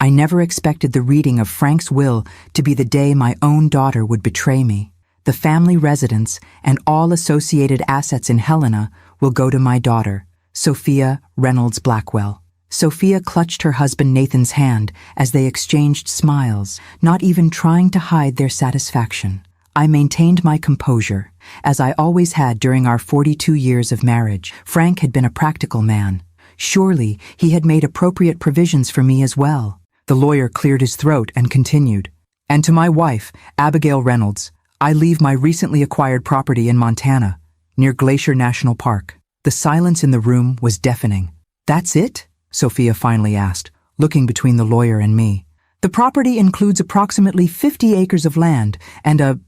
I never expected the reading of Frank's will to be the day my own daughter would betray me. The family residence and all associated assets in Helena will go to my daughter, Sophia Reynolds Blackwell. Sophia clutched her husband Nathan's hand as they exchanged smiles, not even trying to hide their satisfaction. I maintained my composure, as I always had during our 42 years of marriage. Frank had been a practical man. Surely he had made appropriate provisions for me as well. The lawyer cleared his throat and continued. And to my wife, Abigail Reynolds, I leave my recently acquired property in Montana, near Glacier National Park. The silence in the room was deafening. That's it? Sophia finally asked, looking between the lawyer and me. The property includes approximately 50 acres of land and the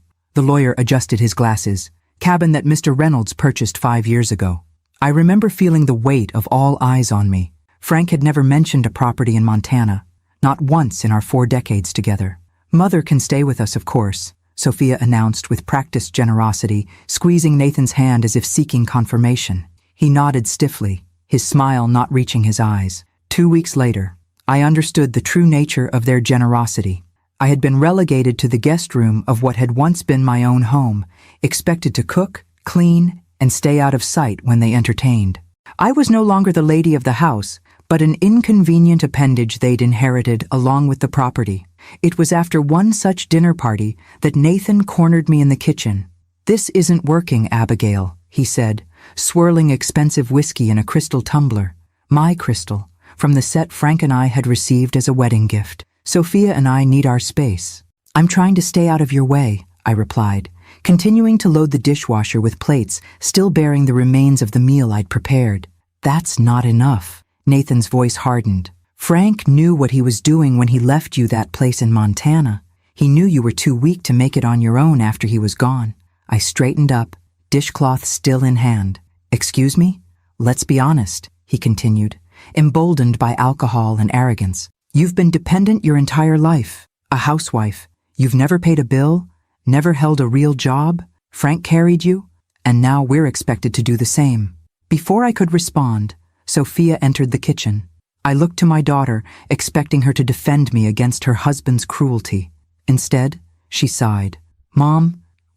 lawyer adjusted his glasses, cabin that Mr. Reynolds purchased 5 years ago. I remember feeling the weight of all eyes on me. Frank had never mentioned a property in Montana, not once in our 4 decades together. Mother can stay with us, of course, Sophia announced with practiced generosity, squeezing Nathan's hand as if seeking confirmation. He nodded stiffly, his smile not reaching his eyes. 2 weeks later, I understood the true nature of their generosity. I had been relegated to the guest room of what had once been my own home, expected to cook, clean, and stay out of sight when they entertained. I was no longer the lady of the house, but an inconvenient appendage they'd inherited along with the property. It was after one such dinner party that Nathan cornered me in the kitchen. "This isn't working, Abigail," he said, swirling expensive whiskey in a crystal tumbler. My crystal, from the set Frank and I had received as a wedding gift. "Sophia and I need our space." "I'm trying to stay out of your way," I replied, continuing to load the dishwasher with plates still bearing the remains of the meal I'd prepared. "That's not enough." Nathan's voice hardened. "Frank knew what he was doing when he left you that place in Montana. He knew you were too weak to make it on your own after he was gone." I straightened up, dishcloth still in hand. "Excuse me? Let's be honest," he continued, emboldened by alcohol and arrogance. "You've been dependent your entire life, a housewife. You've never paid a bill, never held a real job. Frank carried you, and now we're expected to do the same." Before I could respond, Sophia entered the kitchen. I looked to my daughter, expecting her to defend me against her husband's cruelty. Instead, she sighed. "Mom,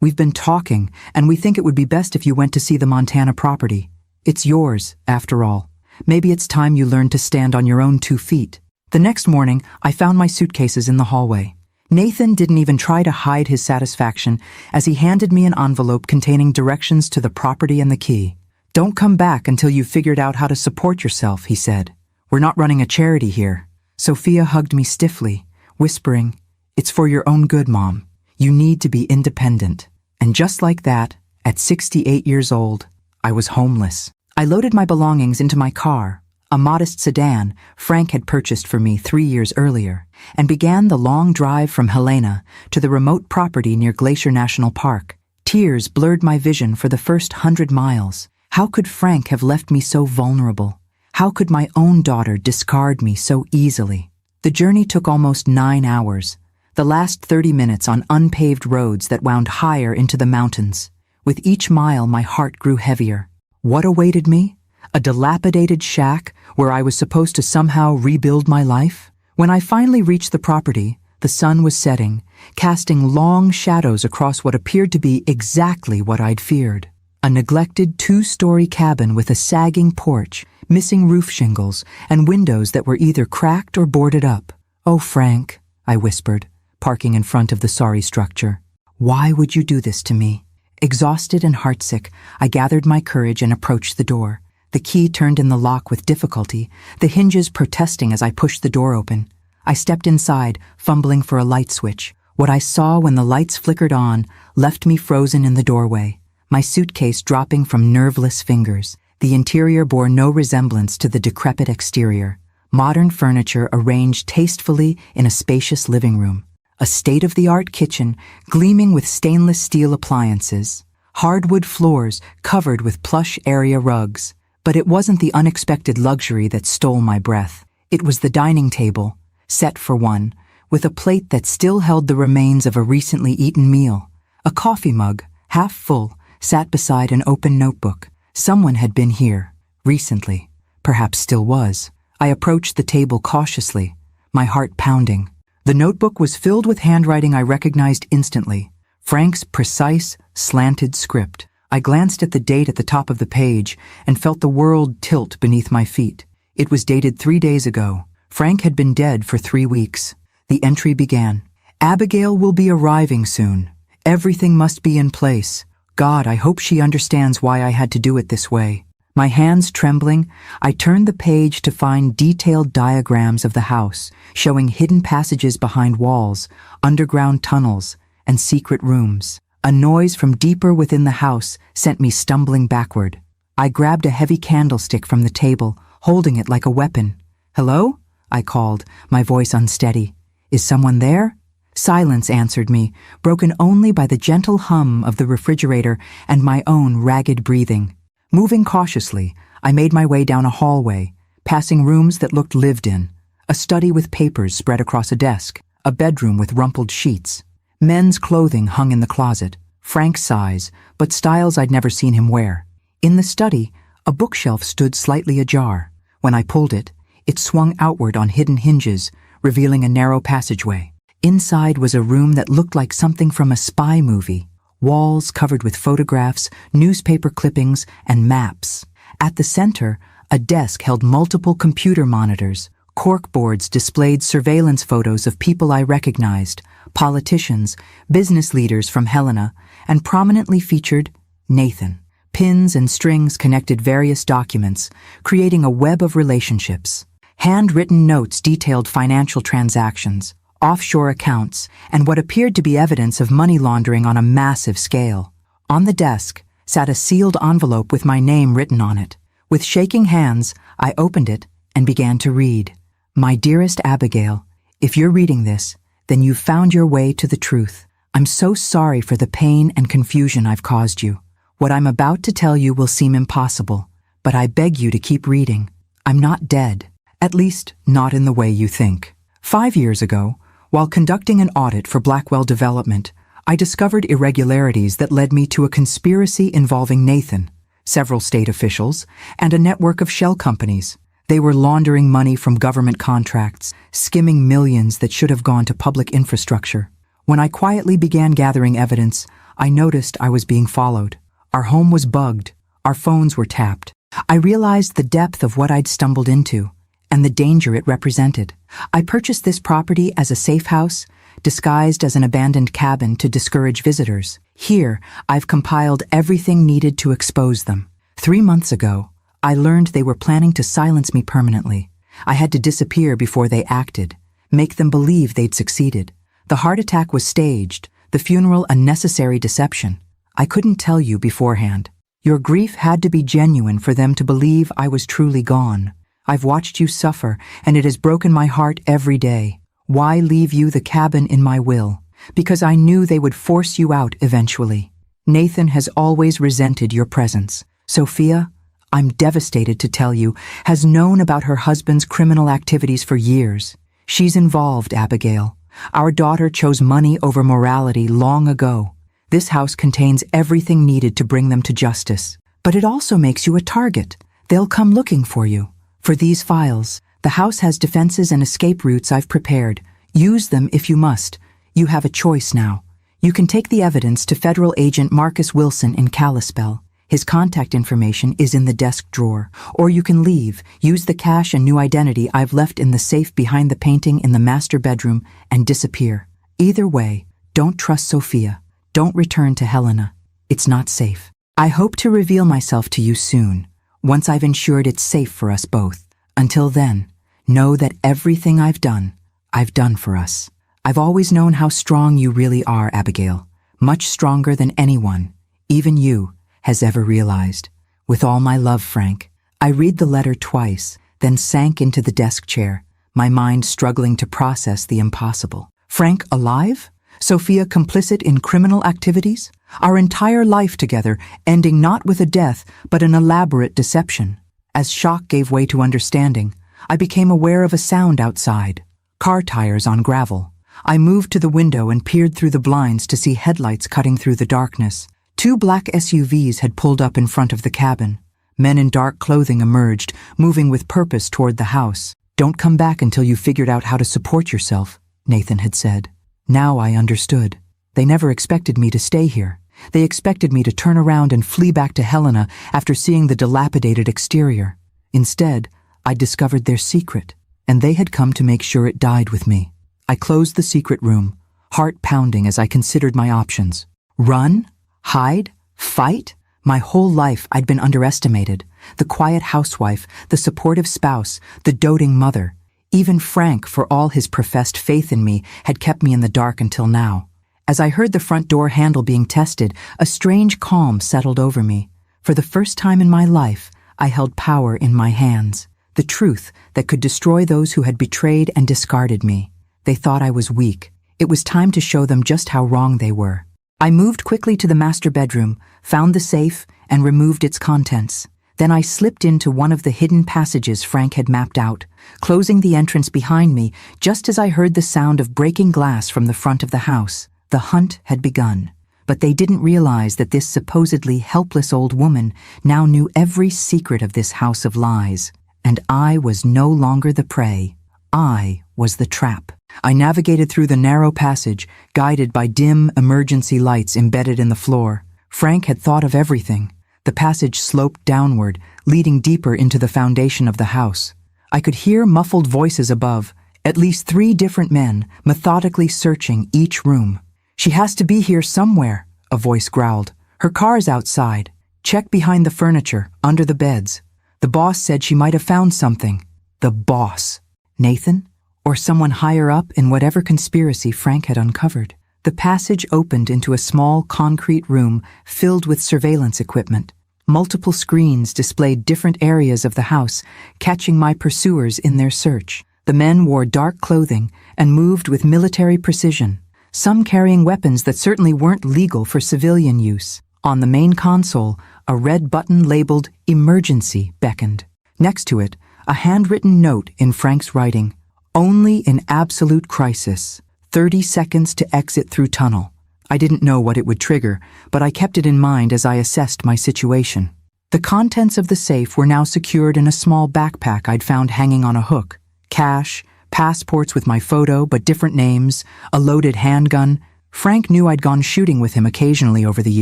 we've been talking, and we think it would be best if you went to see the Montana property. It's yours, after all. Maybe it's time you learned to stand on your own 2 feet." The next morning, I found my suitcases in the hallway. Nathan didn't even try to hide his satisfaction as he handed me an envelope containing directions to the property and the key. "Don't come back until you've figured out how to support yourself," he said. "We're not running a charity here." Sophia hugged me stiffly, whispering, "It's for your own good, Mom. You need to be independent." And just like that, at 68 years old, I was homeless. I loaded my belongings into my car, a modest sedan Frank had purchased for me 3 years earlier, and began the long drive from Helena to the remote property near Glacier National Park. Tears blurred my vision for the first 100 miles. How could Frank have left me so vulnerable? How could my own daughter discard me so easily? The journey took almost 9 hours, the last 30 minutes on unpaved roads that wound higher into the mountains. With each mile, my heart grew heavier. What awaited me? A dilapidated shack where I was supposed to somehow rebuild my life? When I finally reached the property, the sun was setting, casting long shadows across what appeared to be exactly what I'd feared. A neglected 2-story cabin with a sagging porch, missing roof shingles, and windows that were either cracked or boarded up. "Oh, Frank," I whispered, parking in front of the sorry structure. "Why would you do this to me?" Exhausted and heartsick, I gathered my courage and approached the door. The key turned in the lock with difficulty, the hinges protesting as I pushed the door open. I stepped inside, fumbling for a light switch. What I saw when the lights flickered on left me frozen in the doorway, my suitcase dropping from nerveless fingers. The interior bore no resemblance to the decrepit exterior. Modern furniture arranged tastefully in a spacious living room. A state-of-the-art kitchen gleaming with stainless steel appliances. Hardwood floors covered with plush area rugs. But it wasn't the unexpected luxury that stole my breath. It was the dining table, set for one, with a plate that still held the remains of a recently eaten meal. A coffee mug, half full, sat beside an open notebook. Someone had been here, recently, perhaps still was. I approached the table cautiously, my heart pounding. The notebook was filled with handwriting I recognized instantly. Frank's precise, slanted script. I glanced at the date at the top of the page and felt the world tilt beneath my feet. It was dated 3 days ago. Frank had been dead for 3 weeks. The entry began. Abigail will be arriving soon. Everything must be in place. God, I hope she understands why I had to do it this way. My hands trembling, I turned the page to find detailed diagrams of the house, showing hidden passages behind walls, underground tunnels, and secret rooms. A noise from deeper within the house sent me stumbling backward. I grabbed a heavy candlestick from the table, holding it like a weapon. "Hello?" I called, my voice unsteady. "Is someone there?" Silence answered me, broken only by the gentle hum of the refrigerator and my own ragged breathing. Moving cautiously, I made my way down a hallway, passing rooms that looked lived in, a study with papers spread across a desk, a bedroom with rumpled sheets. Men's clothing hung in the closet, Frank's size, but styles I'd never seen him wear. In the study, a bookshelf stood slightly ajar. When I pulled it, it swung outward on hidden hinges, revealing a narrow passageway. Inside was a room that looked like something from a spy movie. Walls covered with photographs, newspaper clippings, and maps. At the center, a desk held multiple computer monitors. Corkboards displayed surveillance photos of people I recognized, politicians, business leaders from Helena, and prominently featured Nathan. Pins and strings connected various documents, creating a web of relationships. Handwritten notes detailed financial transactions, offshore accounts, and what appeared to be evidence of money laundering on a massive scale. On the desk sat a sealed envelope with my name written on it. With shaking hands, I opened it and began to read. My dearest Abigail, if you're reading this, then you've found your way to the truth. I'm so sorry for the pain and confusion I've caused you. What I'm about to tell you will seem impossible, but I beg you to keep reading. I'm not dead, at least not in the way you think. 5 years ago, while conducting an audit for Blackwell Development, I discovered irregularities that led me to a conspiracy involving Nathan, several state officials, and a network of shell companies. They were laundering money from government contracts, skimming millions that should have gone to public infrastructure. When I quietly began gathering evidence, I noticed I was being followed. Our home was bugged. Our phones were tapped. I realized the depth of what I'd stumbled into and the danger it represented. I purchased this property as a safe house, disguised as an abandoned cabin to discourage visitors. Here, I've compiled everything needed to expose them. 3 months ago, I learned they were planning to silence me permanently. I had to disappear before they acted, make them believe they'd succeeded. The heart attack was staged, the funeral a necessary deception. I couldn't tell you beforehand. Your grief had to be genuine for them to believe I was truly gone. I've watched you suffer, and it has broken my heart every day. Why leave you the cabin in my will? Because I knew they would force you out eventually. Nathan has always resented your presence. Sophia, I'm devastated to tell you, has known about her husband's criminal activities for years. She's involved, Abigail. Our daughter chose money over morality long ago. This house contains everything needed to bring them to justice. But it also makes you a target. They'll come looking for you. For these files, the house has defenses and escape routes I've prepared. Use them if you must. You have a choice now. You can take the evidence to federal agent Marcus Wilson in Kalispell. His contact information is in the desk drawer. Or you can leave, use the cash and new identity I've left in the safe behind the painting in the master bedroom, and disappear. Either way, don't trust Sophia. Don't return to Helena. It's not safe. I hope to reveal myself to you soon, once I've ensured it's safe for us both. Until then, know that everything I've done for us. I've always known how strong you really are, Abigail. Much stronger than anyone, even you, has ever realized. With all my love, Frank. I read the letter twice, then sank into the desk chair, my mind struggling to process the impossible. Frank alive? Sophia complicit in criminal activities? Our entire life together, ending not with a death, but an elaborate deception. As shock gave way to understanding, I became aware of a sound outside. Car tires on gravel. I moved to the window and peered through the blinds to see headlights cutting through the darkness. 2 black SUVs had pulled up in front of the cabin. Men in dark clothing emerged, moving with purpose toward the house. "Don't come back until you've figured out how to support yourself," Nathan had said. Now I understood. They never expected me to stay here. They expected me to turn around and flee back to Helena after seeing the dilapidated exterior. Instead, I discovered their secret, and they had come to make sure it died with me. I closed the secret room, heart pounding as I considered my options. Run? Hide? Fight? My whole life I'd been underestimated. The quiet housewife, the supportive spouse, the doting mother. Even Frank, for all his professed faith in me, had kept me in the dark until now. As I heard the front door handle being tested, a strange calm settled over me. For the first time in my life, I held power in my hands. The truth that could destroy those who had betrayed and discarded me. They thought I was weak. It was time to show them just how wrong they were. I moved quickly to the master bedroom, found the safe, and removed its contents. Then I slipped into one of the hidden passages Frank had mapped out, closing the entrance behind me just as I heard the sound of breaking glass from the front of the house. The hunt had begun, but they didn't realize that this supposedly helpless old woman now knew every secret of this house of lies, and I was no longer the prey. I was the trap. I navigated through the narrow passage, guided by dim emergency lights embedded in the floor. Frank had thought of everything. The passage sloped downward, leading deeper into the foundation of the house. I could hear muffled voices above, at least 3 different men, methodically searching each room. "She has to be here somewhere," a voice growled. "Her car's outside. Check behind the furniture, under the beds. The boss said she might have found something." The boss. Nathan? Or someone higher up in whatever conspiracy Frank had uncovered. The passage opened into a small concrete room filled with surveillance equipment. Multiple screens displayed different areas of the house, catching my pursuers in their search. The men wore dark clothing and moved with military precision, some carrying weapons that certainly weren't legal for civilian use. On the main console, a red button labeled "Emergency" beckoned. Next to it, a handwritten note in Frank's writing. "Only in absolute crisis. 30 seconds to exit through tunnel." I didn't know what it would trigger, but I kept it in mind as I assessed my situation. The contents of the safe were now secured in a small backpack I'd found hanging on a hook. Cash, passports with my photo but different names, a loaded handgun. Frank knew I'd gone shooting with him occasionally over the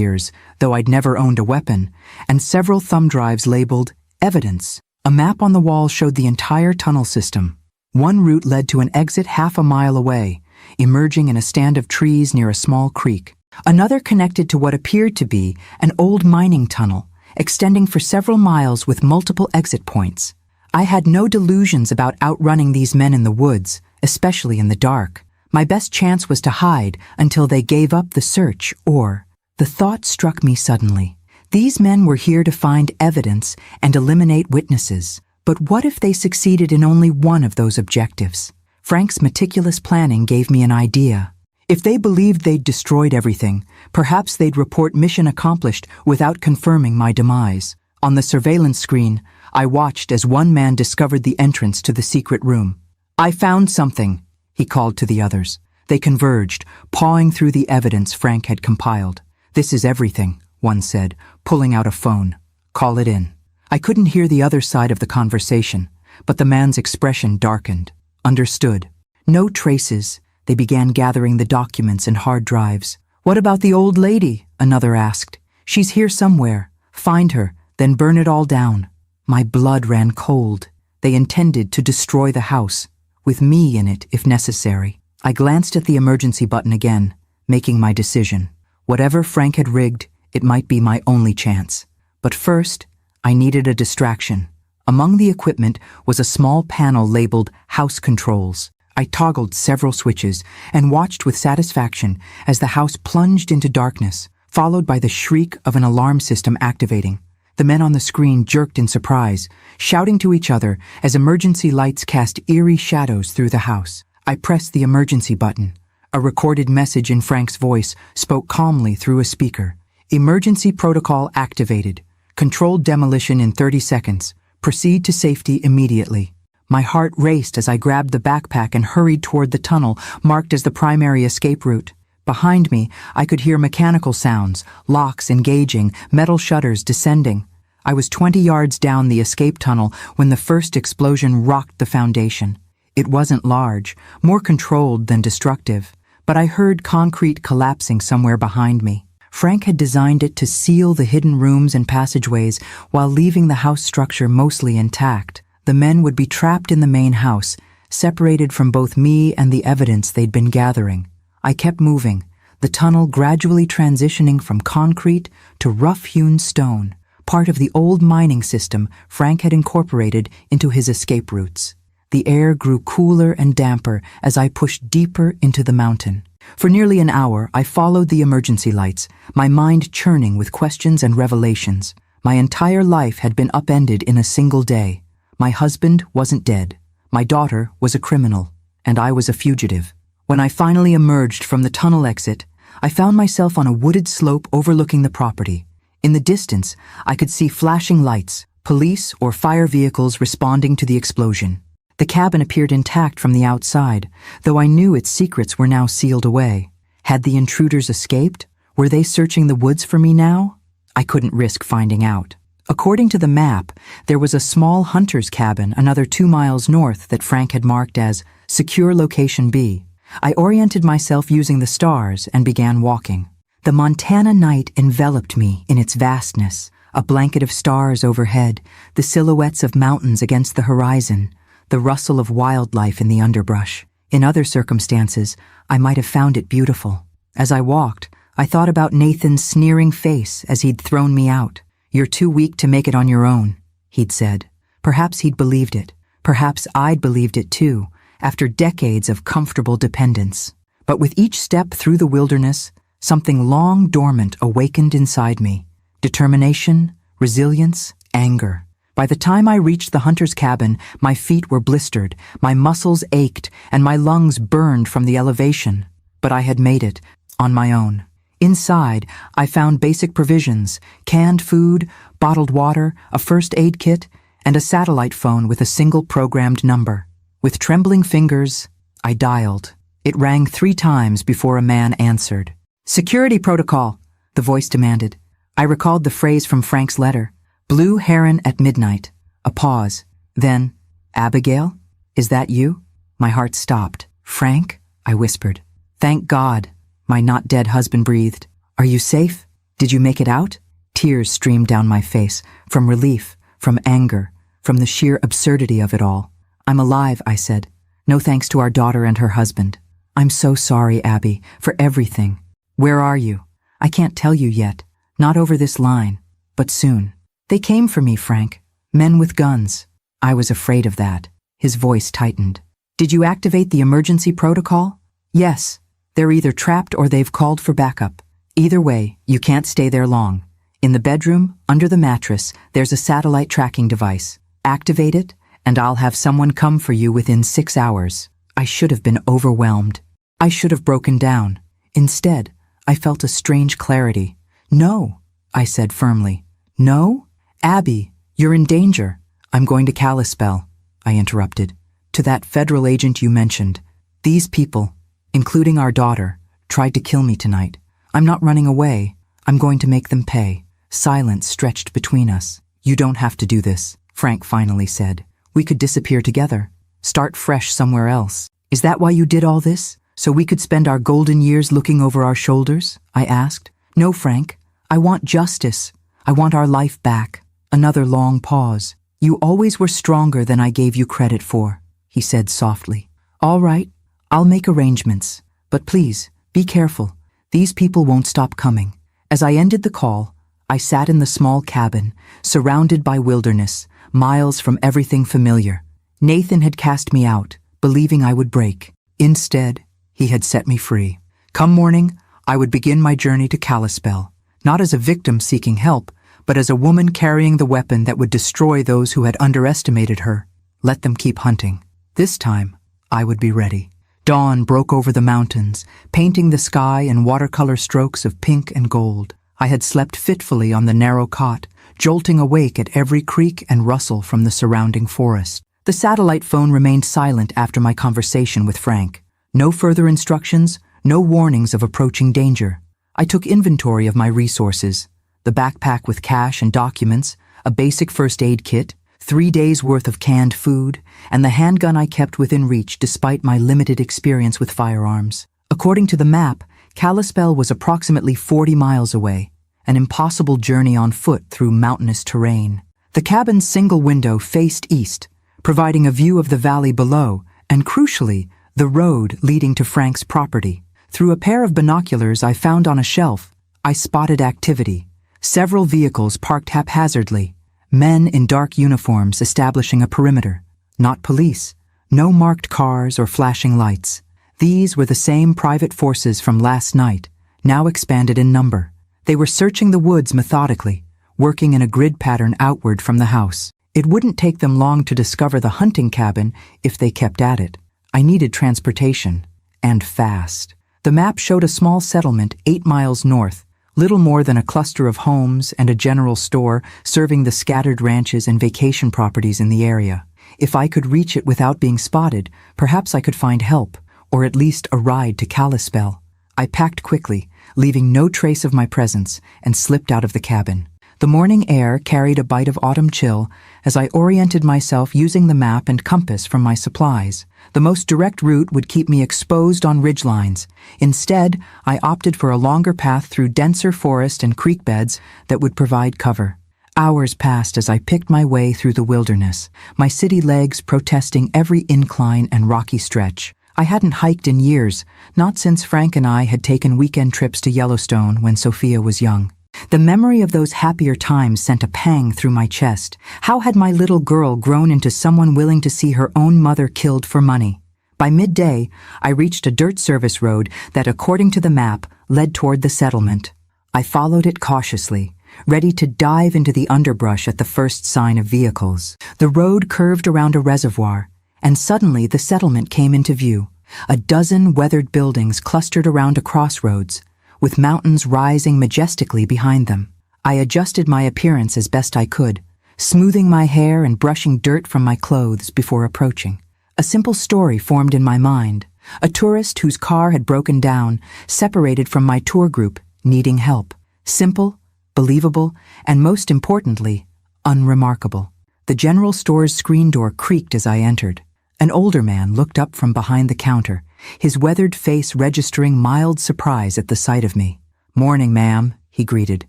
years, though I'd never owned a weapon, and several thumb drives labeled "Evidence." A map on the wall showed the entire tunnel system. One route led to an exit half a mile away, emerging in a stand of trees near a small creek. Another connected to what appeared to be an old mining tunnel, extending for several miles with multiple exit points. I had no delusions about outrunning these men in the woods, especially in the dark. My best chance was to hide until they gave up the search, or... The thought struck me suddenly. These men were here to find evidence and eliminate witnesses. But what if they succeeded in only one of those objectives? Frank's meticulous planning gave me an idea. If they believed they'd destroyed everything, perhaps they'd report mission accomplished without confirming my demise. On the surveillance screen, I watched as one man discovered the entrance to the secret room. "I found something," he called to the others. They converged, pawing through the evidence Frank had compiled. "This is everything," one said, pulling out a phone. "Call it in." I couldn't hear the other side of the conversation, but the man's expression darkened. "Understood." No traces. They began gathering the documents and hard drives. "What about the old lady?" another asked. "She's here somewhere. Find her, then burn it all down." My blood ran cold. They intended to destroy the house, with me in it if necessary. I glanced at the emergency button again, making my decision. Whatever Frank had rigged, it might be my only chance. But first, I needed a distraction. Among the equipment was a small panel labeled House Controls. I toggled several switches and watched with satisfaction as the house plunged into darkness, followed by the shriek of an alarm system activating. The men on the screen jerked in surprise, shouting to each other as emergency lights cast eerie shadows through the house. I pressed the emergency button. A recorded message in Frank's voice spoke calmly through a speaker. "Emergency protocol activated. Controlled demolition in 30 seconds. Proceed to safety immediately." My heart raced as I grabbed the backpack and hurried toward the tunnel marked as the primary escape route. Behind me, I could hear mechanical sounds, locks engaging, metal shutters descending. I was 20 yards down the escape tunnel when the first explosion rocked the foundation. It wasn't large, more controlled than destructive, but I heard concrete collapsing somewhere behind me. Frank had designed it to seal the hidden rooms and passageways while leaving the house structure mostly intact. The men would be trapped in the main house, separated from both me and the evidence they'd been gathering. I kept moving, the tunnel gradually transitioning from concrete to rough-hewn stone, part of the old mining system Frank had incorporated into his escape routes. The air grew cooler and damper as I pushed deeper into the mountain. For nearly an hour, I followed the emergency lights, my mind churning with questions and revelations. My entire life had been upended in a single day. My husband wasn't dead. My daughter was a criminal, and I was a fugitive. When I finally emerged from the tunnel exit, I found myself on a wooded slope overlooking the property. In the distance, I could see flashing lights, police or fire vehicles responding to the explosion. The cabin appeared intact from the outside, though I knew its secrets were now sealed away. Had the intruders escaped? Were they searching the woods for me now? I couldn't risk finding out. According to the map, there was a small hunter's cabin another 2 miles north that Frank had marked as Secure Location B. I oriented myself using the stars and began walking. The Montana night enveloped me in its vastness, a blanket of stars overhead, the silhouettes of mountains against the horizon, the rustle of wildlife in the underbrush. In other circumstances, I might have found it beautiful. As I walked, I thought about Nathan's sneering face as he'd thrown me out. "You're too weak to make it on your own," he'd said. Perhaps he'd believed it. Perhaps I'd believed it too, after decades of comfortable dependence. But with each step through the wilderness, something long dormant awakened inside me. Determination, resilience, anger. By the time I reached the hunter's cabin, my feet were blistered, my muscles ached, and my lungs burned from the elevation. But I had made it, on my own. Inside, I found basic provisions, canned food, bottled water, a first aid kit, and a satellite phone with a single programmed number. With trembling fingers, I dialed. It rang 3 times before a man answered. "Security protocol," the voice demanded. I recalled the phrase from Frank's letter. "Blue heron at midnight." A pause. Then, "Abigail? Is that you?" My heart stopped. "Frank?" I whispered. "Thank God," my not-dead husband breathed. "Are you safe? Did you make it out?" Tears streamed down my face, from relief, from anger, from the sheer absurdity of it all. "I'm alive," I said. "No thanks to our daughter and her husband. I'm so sorry, Abby, for everything. Where are you?" "I can't tell you yet. Not over this line. But soon." "They came for me, Frank. Men with guns." I was afraid of that. His voice tightened. "Did you activate the emergency protocol?" "Yes. They're either trapped or they've called for backup. Either way, you can't stay there long. In the bedroom, under the mattress, there's a satellite tracking device. Activate it, and I'll have someone come for you within 6 hours." I should have been overwhelmed. I should have broken down. Instead, I felt a strange clarity. "No," I said firmly. "No? Abby, you're in danger." "I'm going to Kalispell," I interrupted. "To that federal agent you mentioned. These people, including our daughter, tried to kill me tonight. I'm not running away. I'm going to make them pay." Silence stretched between us. "You don't have to do this," Frank finally said. "We could disappear together. Start fresh somewhere else." "Is that why you did all this? So we could spend our golden years looking over our shoulders?" I asked. "No, Frank. I want justice. I want our life back." Another long pause. "You always were stronger than I gave you credit for," he said softly. "All right, I'll make arrangements. But please, be careful. These people won't stop coming." As I ended the call, I sat in the small cabin, surrounded by wilderness, miles from everything familiar. Nathan had cast me out, believing I would break. Instead, he had set me free. Come morning, I would begin my journey to Kalispell, not as a victim seeking help, but as a woman carrying the weapon that would destroy those who had underestimated her. Let them keep hunting. This time, I would be ready. Dawn broke over the mountains, painting the sky in watercolor strokes of pink and gold. I had slept fitfully on the narrow cot, jolting awake at every creak and rustle from the surrounding forest. The satellite phone remained silent after my conversation with Frank. No further instructions, no warnings of approaching danger. I took inventory of my resources: the backpack with cash and documents, a basic first aid kit, 3 days' worth of canned food, and the handgun I kept within reach despite my limited experience with firearms. According to the map, Kalispell was approximately 40 miles away, an impossible journey on foot through mountainous terrain. The cabin's single window faced east, providing a view of the valley below, and crucially, the road leading to Frank's property. Through a pair of binoculars I found on a shelf, I spotted activity. Several vehicles parked haphazardly, men in dark uniforms establishing a perimeter. Not police, no marked cars or flashing lights. These were the same private forces from last night, now expanded in number. They were searching the woods methodically, working in a grid pattern outward from the house. It wouldn't take them long to discover the hunting cabin if they kept at it. I needed transportation, and fast. The map showed a small settlement 8 miles north, little more than a cluster of homes and a general store serving the scattered ranches and vacation properties in the area. If I could reach it without being spotted, perhaps I could find help, or at least a ride to Kalispell. I packed quickly, leaving no trace of my presence, and slipped out of the cabin. The morning air carried a bite of autumn chill as I oriented myself using the map and compass from my supplies. The most direct route would keep me exposed on ridgelines. Instead, I opted for a longer path through denser forest and creek beds that would provide cover. Hours passed as I picked my way through the wilderness, my city legs protesting every incline and rocky stretch. I hadn't hiked in years, not since Frank and I had taken weekend trips to Yellowstone when Sophia was young. The memory of those happier times sent a pang through my chest. How had my little girl grown into someone willing to see her own mother killed for money? By midday, I reached a dirt service road that, according to the map, led toward the settlement. I followed it cautiously, ready to dive into the underbrush at the first sign of vehicles. The road curved around a reservoir, and suddenly the settlement came into view. A dozen weathered buildings clustered around a crossroads, with mountains rising majestically behind them. I adjusted my appearance as best I could, smoothing my hair and brushing dirt from my clothes before approaching. A simple story formed in my mind. A tourist whose car had broken down, separated from my tour group, needing help. Simple, believable, and most importantly, unremarkable. The general store's screen door creaked as I entered. An older man looked up from behind the counter, his weathered face registering mild surprise at the sight of me. "Morning, ma'am," he greeted.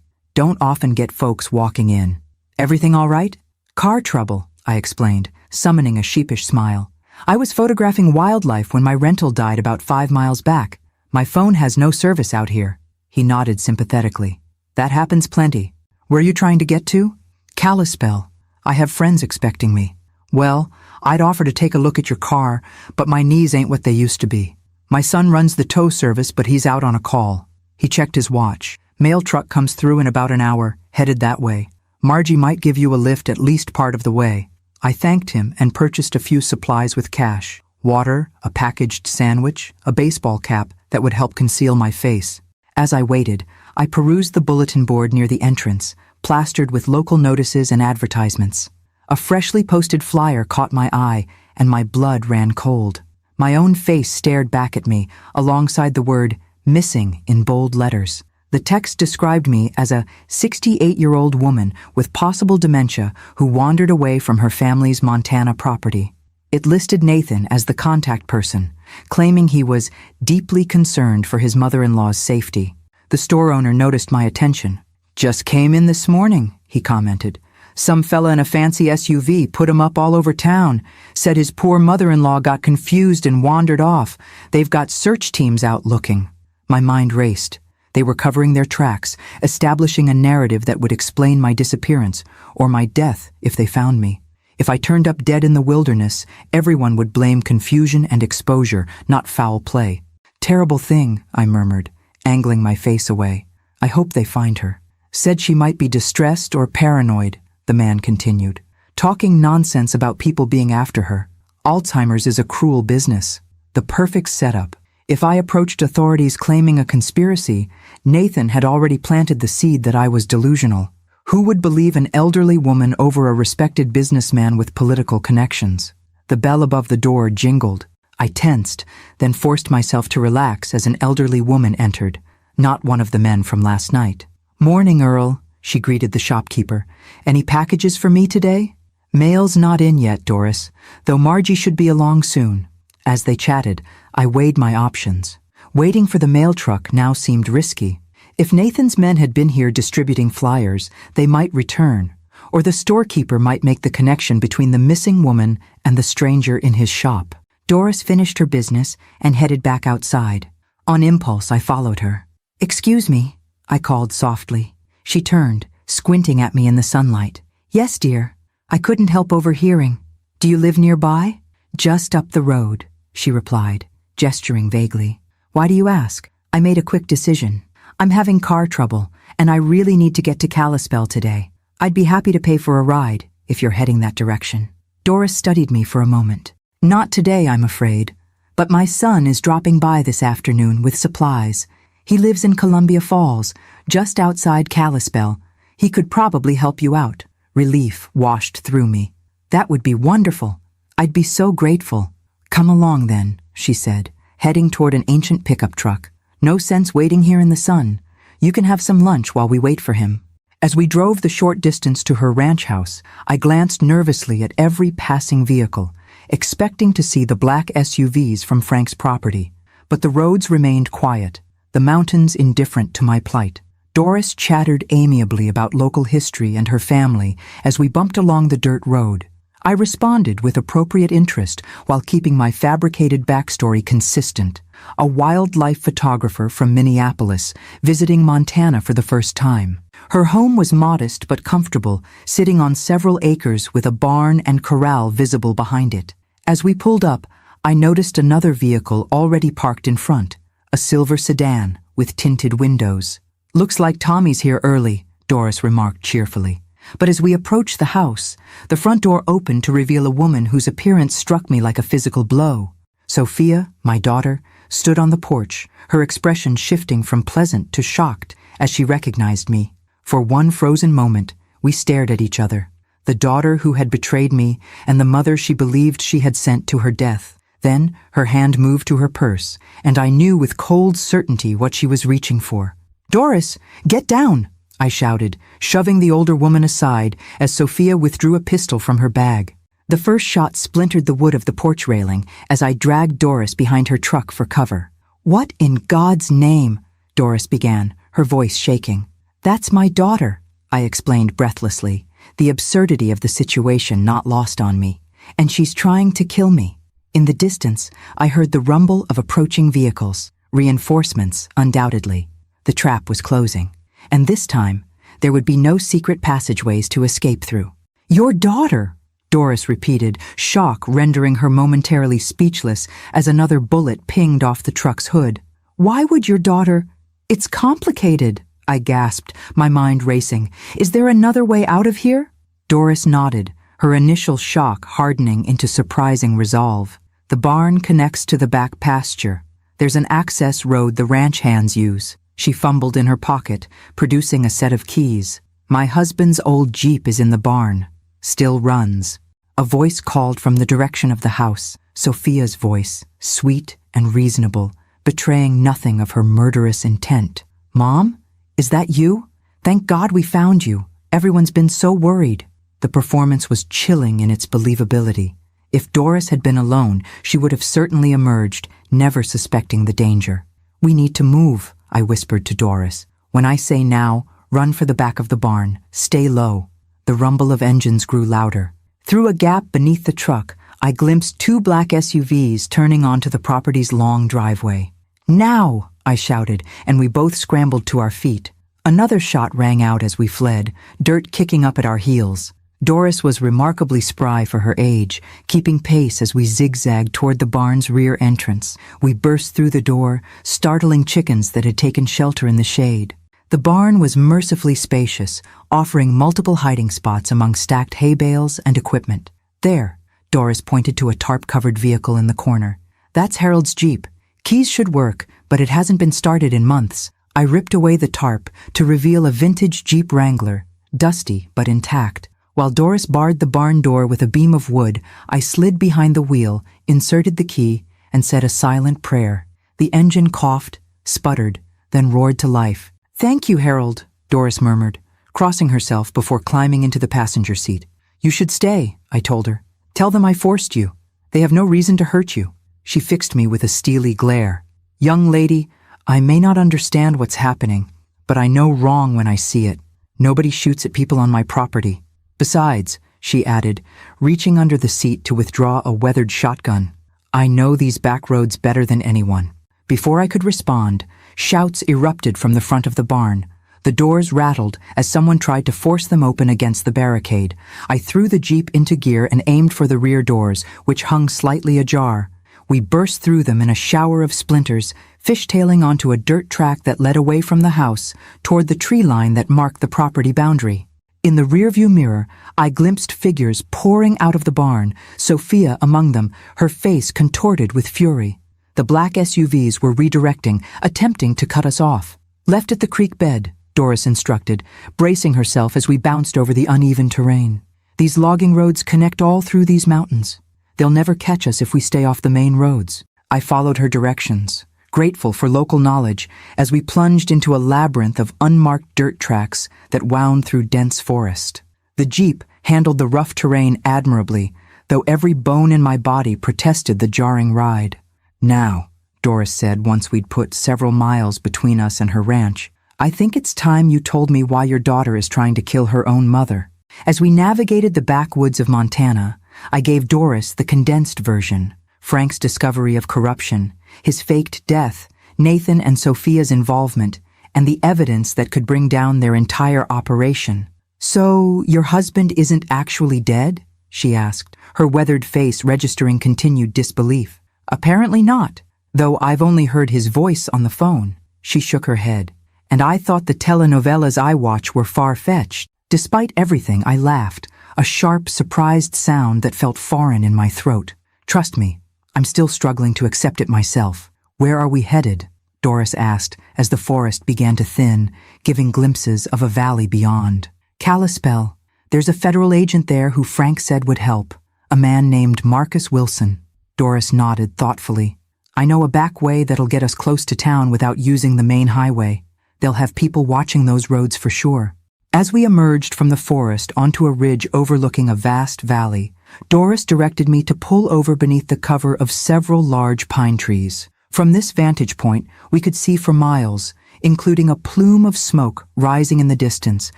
"Don't often get folks walking in. Everything all right?" "Car trouble," I explained, summoning a sheepish smile. "I was photographing wildlife when my rental died about 5 miles back. My phone has no service out here." He nodded sympathetically. "That happens plenty. Where are you trying to get to?" "Kalispell. I have friends expecting me." "Well, I'd offer to take a look at your car, but my knees ain't what they used to be. My son runs the tow service, but he's out on a call." He checked his watch. "Mail truck comes through in about an hour, headed that way. Margie might give you a lift at least part of the way." I thanked him and purchased a few supplies with cash. Water, a packaged sandwich, a baseball cap that would help conceal my face. As I waited, I perused the bulletin board near the entrance, plastered with local notices and advertisements. A freshly posted flyer caught my eye, and my blood ran cold. My own face stared back at me, alongside the word "missing" in bold letters. The text described me as a 68-year-old woman with possible dementia who wandered away from her family's Montana property. It listed Nathan as the contact person, claiming he was deeply concerned for his mother-in-law's safety. The store owner noticed my attention. "Just came in this morning," he commented. "Some fella in a fancy SUV put him up all over town, said his poor mother-in-law got confused and wandered off. They've got search teams out looking." My mind raced. They were covering their tracks, establishing a narrative that would explain my disappearance, or my death if they found me. If I turned up dead in the wilderness, everyone would blame confusion and exposure, not foul play. "Terrible thing," I murmured, angling my face away. "I hope they find her." "Said she might be distressed or paranoid," the man continued, talking nonsense about people being after her. "Alzheimer's is a cruel business." The perfect setup. If I approached authorities claiming a conspiracy, Nathan had already planted the seed that I was delusional. Who would believe an elderly woman over a respected businessman with political connections? The bell above the door jingled. I tensed, then forced myself to relax as an elderly woman entered, not one of the men from last night. "Morning, Earl," she greeted the shopkeeper. Any packages for me today? Mail's not in yet, Doris, though Margie should be along soon. As they chatted, I weighed my options. Waiting for the mail truck now seemed risky. If Nathan's men had been here distributing flyers, they might return, or the storekeeper might make the connection between the missing woman and the stranger in his shop. Doris finished her business and headed back outside. On impulse, I followed her. "Excuse me," I called softly. She turned, squinting at me in the sunlight. "Yes, dear. I couldn't help overhearing. Do you live nearby?" "Just up the road," she replied, gesturing vaguely. "Why do you ask?" I made a quick decision. "I'm having car trouble, and I really need to get to Kalispell today. I'd be happy to pay for a ride, if you're heading that direction." Doris studied me for a moment. "Not today, I'm afraid. But my son is dropping by this afternoon with supplies. He lives in Columbia Falls, just outside Kalispell. He could probably help you out." Relief washed through me. "That would be wonderful. I'd be so grateful." "Come along then," she said, heading toward an ancient pickup truck. "No sense waiting here in the sun. You can have some lunch while we wait for him." As we drove the short distance to her ranch house, I glanced nervously at every passing vehicle, expecting to see the black SUVs from Frank's property. But the roads remained quiet, the mountains indifferent to my plight. Doris chattered amiably about local history and her family as we bumped along the dirt road. I responded with appropriate interest while keeping my fabricated backstory consistent. A wildlife photographer from Minneapolis, visiting Montana for the first time. Her home was modest but comfortable, sitting on several acres with a barn and corral visible behind it. As we pulled up, I noticed another vehicle already parked in front, a silver sedan with tinted windows. "Looks like Tommy's here early," Doris remarked cheerfully. But as we approached the house, the front door opened to reveal a woman whose appearance struck me like a physical blow. Sophia, my daughter, stood on the porch, her expression shifting from pleasant to shocked as she recognized me. For one frozen moment, we stared at each other. The daughter who had betrayed me and the mother she believed she had sent to her death. Then her hand moved to her purse, and I knew with cold certainty what she was reaching for. "Doris, get down!" I shouted, shoving the older woman aside as Sophia withdrew a pistol from her bag. The first shot splintered the wood of the porch railing as I dragged Doris behind her truck for cover. "What in God's name?" Doris began, her voice shaking. "That's my daughter," I explained breathlessly, the absurdity of the situation not lost on me. "And she's trying to kill me." In the distance, I heard the rumble of approaching vehicles, reinforcements, undoubtedly. The trap was closing, and this time, there would be no secret passageways to escape through. "Your daughter," Doris repeated, shock rendering her momentarily speechless as another bullet pinged off the truck's hood. "Why would your daughter—" "It's complicated," I gasped, my mind racing. "Is there another way out of here?" Doris nodded, her initial shock hardening into surprising resolve. "The barn connects to the back pasture. There's an access road the ranch hands use." She fumbled in her pocket, producing a set of keys. "My husband's old Jeep is in the barn. Still runs." A voice called from the direction of the house, Sophia's voice, sweet and reasonable, betraying nothing of her murderous intent. "Mom? Is that you? Thank God we found you. Everyone's been so worried." The performance was chilling in its believability. If Doris had been alone, she would have certainly emerged, never suspecting the danger. "We need to move," I whispered to Doris. "When I say now, run for the back of the barn. Stay low." The rumble of engines grew louder. Through a gap beneath the truck, I glimpsed two black SUVs turning onto the property's long driveway. "Now!" I shouted, and we both scrambled to our feet. Another shot rang out as we fled, dirt kicking up at our heels. Doris was remarkably spry for her age, keeping pace as we zigzagged toward the barn's rear entrance. We burst through the door, startling chickens that had taken shelter in the shade. The barn was mercifully spacious, offering multiple hiding spots among stacked hay bales and equipment. "There," Doris pointed to a tarp-covered vehicle in the corner. "That's Harold's Jeep. Keys should work, but it hasn't been started in months." I ripped away the tarp to reveal a vintage Jeep Wrangler, dusty but intact. While Doris barred the barn door with a beam of wood, I slid behind the wheel, inserted the key, and said a silent prayer. The engine coughed, sputtered, then roared to life. "Thank you, Harold," Doris murmured, crossing herself before climbing into the passenger seat. "You should stay," I told her. "Tell them I forced you. They have no reason to hurt you." She fixed me with a steely glare. "Young lady, I may not understand what's happening, but I know wrong when I see it. Nobody shoots at people on my property. Besides," she added, reaching under the seat to withdraw a weathered shotgun, "I know these back roads better than anyone." Before I could respond, shouts erupted from the front of the barn. The doors rattled as someone tried to force them open against the barricade. I threw the Jeep into gear and aimed for the rear doors, which hung slightly ajar. We burst through them in a shower of splinters, fishtailing onto a dirt track that led away from the house toward the tree line that marked the property boundary. In the rearview mirror, I glimpsed figures pouring out of the barn, Sophia among them, her face contorted with fury. The black SUVs were redirecting, attempting to cut us off. "Left at the creek bed," Doris instructed, bracing herself as we bounced over the uneven terrain. "These logging roads connect all through these mountains. They'll never catch us if we stay off the main roads." I followed her directions, grateful for local knowledge, as we plunged into a labyrinth of unmarked dirt tracks that wound through dense forest. The Jeep handled the rough terrain admirably, though every bone in my body protested the jarring ride. "Now," Doris said once we'd put several miles between us and her ranch, "I think it's time you told me why your daughter is trying to kill her own mother." As we navigated the backwoods of Montana, I gave Doris the condensed version: Frank's discovery of corruption, his faked death, Nathan and Sophia's involvement, and the evidence that could bring down their entire operation. "So, your husband isn't actually dead?" she asked, her weathered face registering continued disbelief. "Apparently not, though I've only heard his voice on the phone." She shook her head. "And I thought the telenovelas I watch were far-fetched." Despite everything, I laughed, a sharp, surprised sound that felt foreign in my throat. "Trust me, I'm still struggling to accept it myself." "Where are we headed?" Doris asked as the forest began to thin, giving glimpses of a valley beyond. "Kalispell. There's a federal agent there who Frank said would help, a man named Marcus Wilson." Doris nodded thoughtfully. "I know a back way that'll get us close to town without using the main highway. They'll have people watching those roads for sure." As we emerged from the forest onto a ridge overlooking a vast valley, Doris directed me to pull over beneath the cover of several large pine trees. From this vantage point, we could see for miles, including a plume of smoke rising in the distance,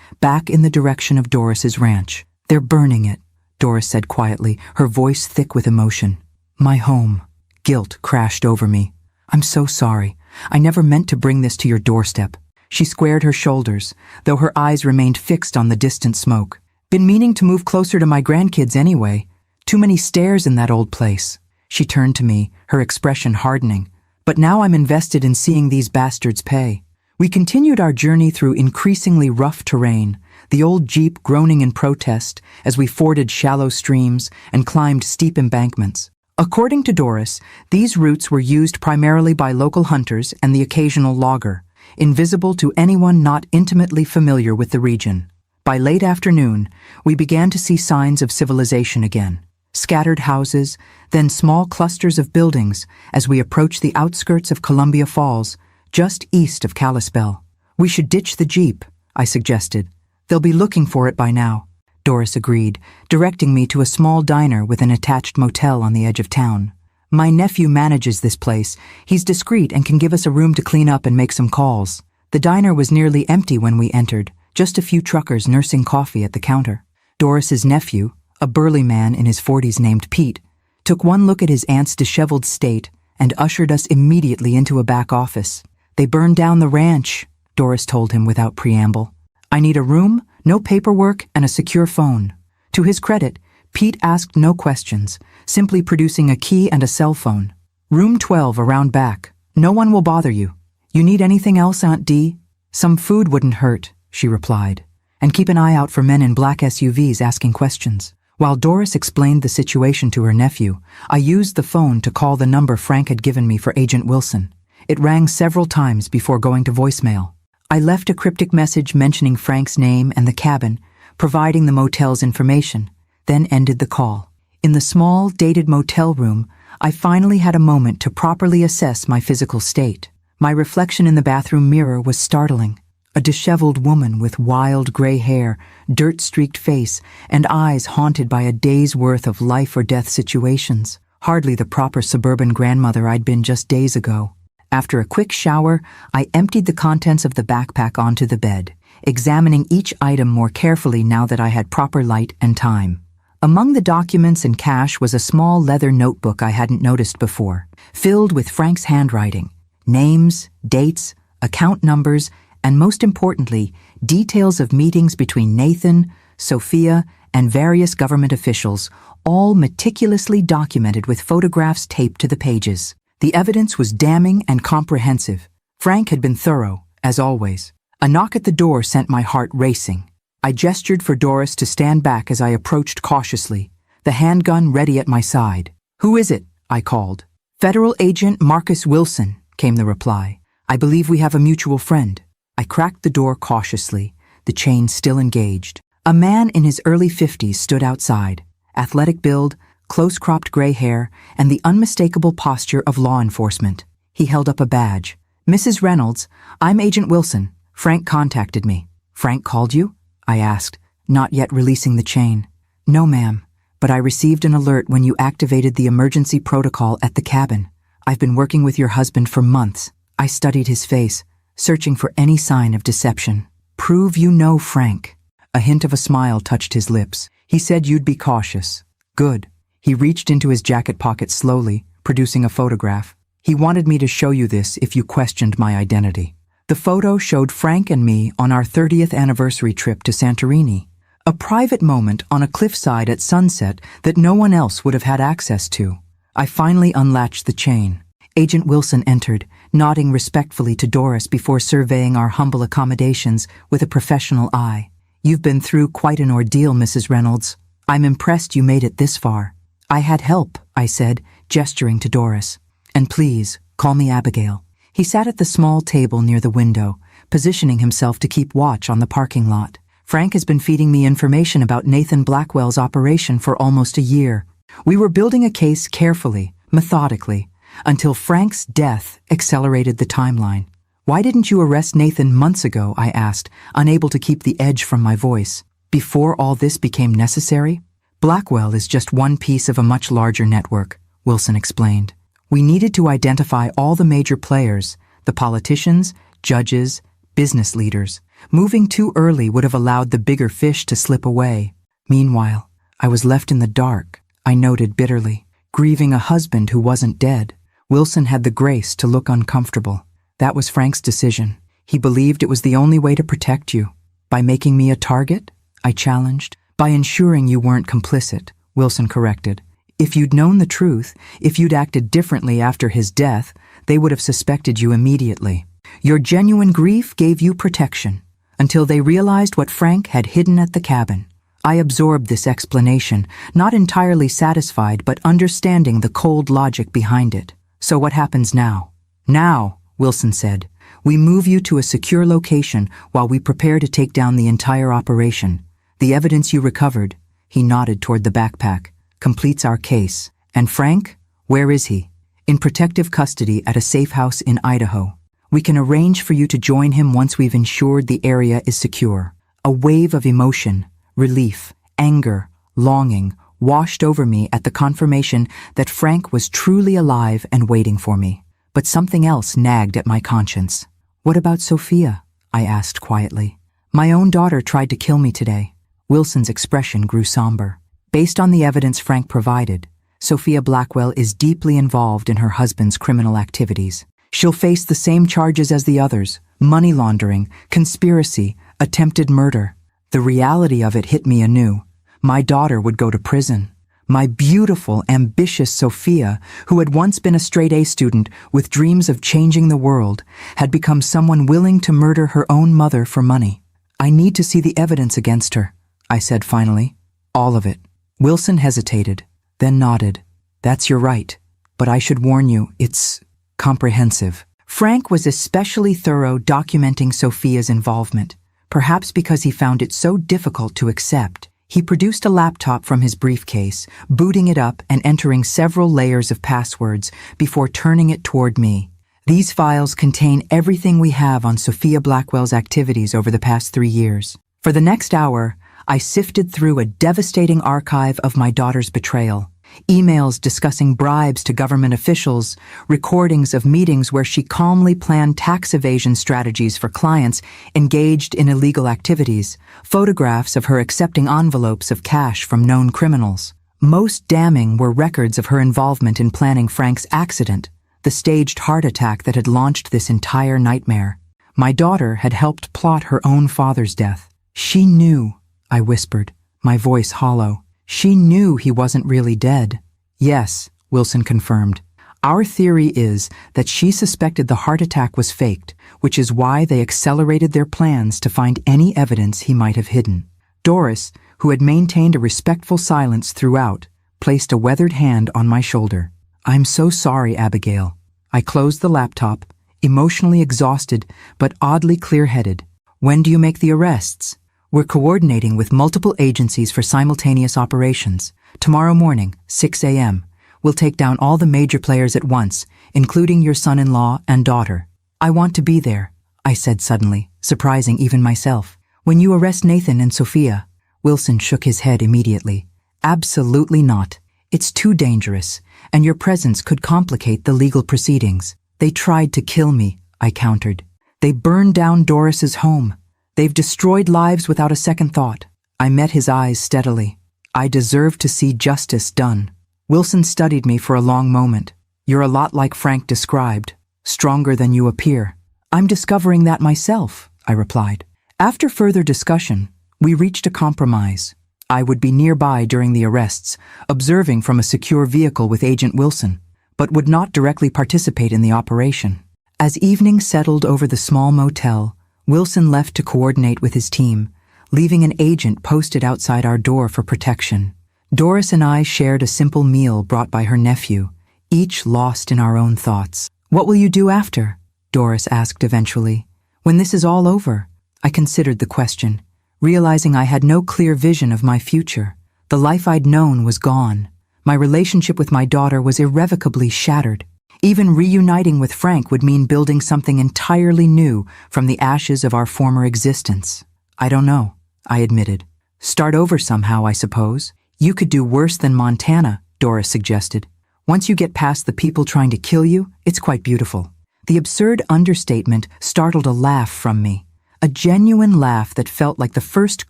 back in the direction of Doris's ranch. "They're burning it," Doris said quietly, her voice thick with emotion. "My home." Guilt crashed over me. "I'm so sorry. I never meant to bring this to your doorstep." She squared her shoulders, though her eyes remained fixed on the distant smoke. "Been meaning to move closer to my grandkids anyway. Too many stairs in that old place." She turned to me, her expression hardening. "But now I'm invested in seeing these bastards pay." We continued our journey through increasingly rough terrain, the old Jeep groaning in protest as we forded shallow streams and climbed steep embankments. According to Doris, these routes were used primarily by local hunters and the occasional logger, invisible to anyone not intimately familiar with the region. By late afternoon, we began to see signs of civilization again. Scattered houses, then small clusters of buildings as we approached the outskirts of Columbia Falls, just east of Kalispell. "We should ditch the Jeep," I suggested. "They'll be looking for it by now." Doris agreed, directing me to a small diner with an attached motel on the edge of town. "My nephew manages this place. He's discreet and can give us a room to clean up and make some calls." The diner was nearly empty when we entered, just a few truckers nursing coffee at the counter. Doris's nephew, a burly man in his 40s named Pete, took one look at his aunt's disheveled state and ushered us immediately into a back office. "They burned down the ranch," Doris told him without preamble. "I need a room, no paperwork, and a secure phone." To his credit, Pete asked no questions, simply producing a key and a cell phone. "Room 12 around back. No one will bother you. You need anything else, Aunt Dee?" "Some food wouldn't hurt," she replied. "And keep an eye out for men in black SUVs asking questions." While Doris explained the situation to her nephew, I used the phone to call the number Frank had given me for Agent Wilson. It rang several times before going to voicemail. I left a cryptic message mentioning Frank's name and the cabin, providing the motel's information, then ended the call. In the small, dated motel room, I finally had a moment to properly assess my physical state. My reflection in the bathroom mirror was startling. A disheveled woman with wild gray hair, dirt-streaked face, and eyes haunted by a day's worth of life-or-death situations. Hardly the proper suburban grandmother I'd been just days ago. After a quick shower, I emptied the contents of the backpack onto the bed, examining each item more carefully now that I had proper light and time. Among the documents and cash was a small leather notebook I hadn't noticed before, filled with Frank's handwriting, names, dates, account numbers, and most importantly, details of meetings between Nathan, Sophia, and various government officials, all meticulously documented with photographs taped to the pages. The evidence was damning and comprehensive. Frank had been thorough, as always. A knock at the door sent my heart racing. I gestured for Doris to stand back as I approached cautiously, the handgun ready at my side. "Who is it?" I called. "Federal Agent Marcus Wilson," came the reply. "I believe we have a mutual friend." I cracked the door cautiously, the chain still engaged. A man in his early 50s stood outside, athletic build, close-cropped gray hair, and the unmistakable posture of law enforcement. He held up a badge. "Mrs. Reynolds, I'm Agent Wilson. Frank contacted me." "Frank called you?" I asked, not yet releasing the chain. "No, ma'am, but I received an alert when you activated the emergency protocol at the cabin. I've been working with your husband for months." I studied his face, searching for any sign of deception. "Prove you know Frank." A hint of a smile touched his lips. "He said you'd be cautious." "Good." He reached into his jacket pocket slowly, producing a photograph. "He wanted me to show you this if you questioned my identity." The photo showed Frank and me on our 30th anniversary trip to Santorini, a private moment on a cliffside at sunset that no one else would have had access to. I finally unlatched the chain. Agent Wilson entered, nodding respectfully to Doris before surveying our humble accommodations with a professional eye. "You've been through quite an ordeal, Mrs. Reynolds. I'm impressed you made it this far." "I had help," I said, gesturing to Doris. "And please, call me Abigail." He sat at the small table near the window, positioning himself to keep watch on the parking lot. "Frank has been feeding me information about Nathan Blackwell's operation for almost a year. We were building a case carefully, methodically, until Frank's death accelerated the timeline." "Why didn't you arrest Nathan months ago?" I asked, unable to keep the edge from my voice. "Before all this became necessary?" "Blackwell is just one piece of a much larger network," Wilson explained. "We needed to identify all the major players, the politicians, judges, business leaders. Moving too early would have allowed the bigger fish to slip away. Meanwhile, I was left in the dark," I noted bitterly, "grieving a husband who wasn't dead." Wilson had the grace to look uncomfortable. "That was Frank's decision. He believed it was the only way to protect you." "By making me a target?" I challenged. "By ensuring you weren't complicit," Wilson corrected. "If you'd known the truth, if you'd acted differently after his death, they would have suspected you immediately. Your genuine grief gave you protection, until they realized what Frank had hidden at the cabin." I absorbed this explanation, not entirely satisfied but understanding the cold logic behind it. "So what happens now?" "Now," Wilson said, "we move you to a secure location while we prepare to take down the entire operation. The evidence you recovered," he nodded toward the backpack, "completes our case. And Frank, where is he?" "In protective custody at a safe house in Idaho. We can arrange for you to join him once we've ensured the area is secure." A wave of emotion, relief, anger, longing washed over me at the confirmation that Frank was truly alive and waiting for me. But something else nagged at my conscience. "What about Sophia?" I asked quietly. "My own daughter tried to kill me today." Wilson's expression grew somber. "Based on the evidence Frank provided, Sophia Blackwell is deeply involved in her husband's criminal activities. She'll face the same charges as the others: money laundering, conspiracy, attempted murder." The reality of it hit me anew. My daughter would go to prison. My beautiful, ambitious Sophia, who had once been a straight-A student with dreams of changing the world, had become someone willing to murder her own mother for money. "I need to see the evidence against her," I said finally. "All of it." Wilson hesitated, then nodded. "That's your right, but I should warn you, it's comprehensive." Frank was especially thorough documenting Sophia's involvement, perhaps because he found it so difficult to accept. He produced a laptop from his briefcase, booting it up and entering several layers of passwords before turning it toward me. These files contain everything we have on Sophia Blackwell's activities over the past 3 years. For the next hour, I sifted through a devastating archive of my daughter's betrayal. Emails discussing bribes to government officials, recordings of meetings where she calmly planned tax evasion strategies for clients engaged in illegal activities, photographs of her accepting envelopes of cash from known criminals. Most damning were records of her involvement in planning Frank's accident, the staged heart attack that had launched this entire nightmare. My daughter had helped plot her own father's death. She knew, I whispered, my voice hollow. She knew he wasn't really dead. Yes, Wilson confirmed. Our theory is that she suspected the heart attack was faked, which is why they accelerated their plans to find any evidence he might have hidden. Doris, who had maintained a respectful silence throughout, placed a weathered hand on my shoulder. I'm so sorry, Abigail. I closed the laptop, emotionally exhausted but oddly clear-headed. When do you make the arrests? We're coordinating with multiple agencies for simultaneous operations. Tomorrow morning, 6 a.m. We'll take down all the major players at once, including your son-in-law and daughter. I want to be there, I said suddenly, surprising even myself. When you arrest Nathan and Sophia, Wilson shook his head immediately. Absolutely not. It's too dangerous, and your presence could complicate the legal proceedings. They tried to kill me, I countered. They burned down Doris's home. They've destroyed lives without a second thought. I met his eyes steadily. I deserve to see justice done. Wilson studied me for a long moment. You're a lot like Frank described, stronger than you appear. I'm discovering that myself, I replied. After further discussion, we reached a compromise. I would be nearby during the arrests, observing from a secure vehicle with Agent Wilson, but would not directly participate in the operation. As evening settled over the small motel, Wilson left to coordinate with his team, leaving an agent posted outside our door for protection. Doris and I shared a simple meal brought by her nephew, each lost in our own thoughts. What will you do after? Doris asked eventually. When this is all over, I considered the question, realizing I had no clear vision of my future. The life I'd known was gone. My relationship with my daughter was irrevocably shattered. Even reuniting with Frank would mean building something entirely new from the ashes of our former existence. I don't know, I admitted. Start over somehow, I suppose. You could do worse than Montana, Doris suggested. Once you get past the people trying to kill you, it's quite beautiful. The absurd understatement startled a laugh from me. A genuine laugh that felt like the first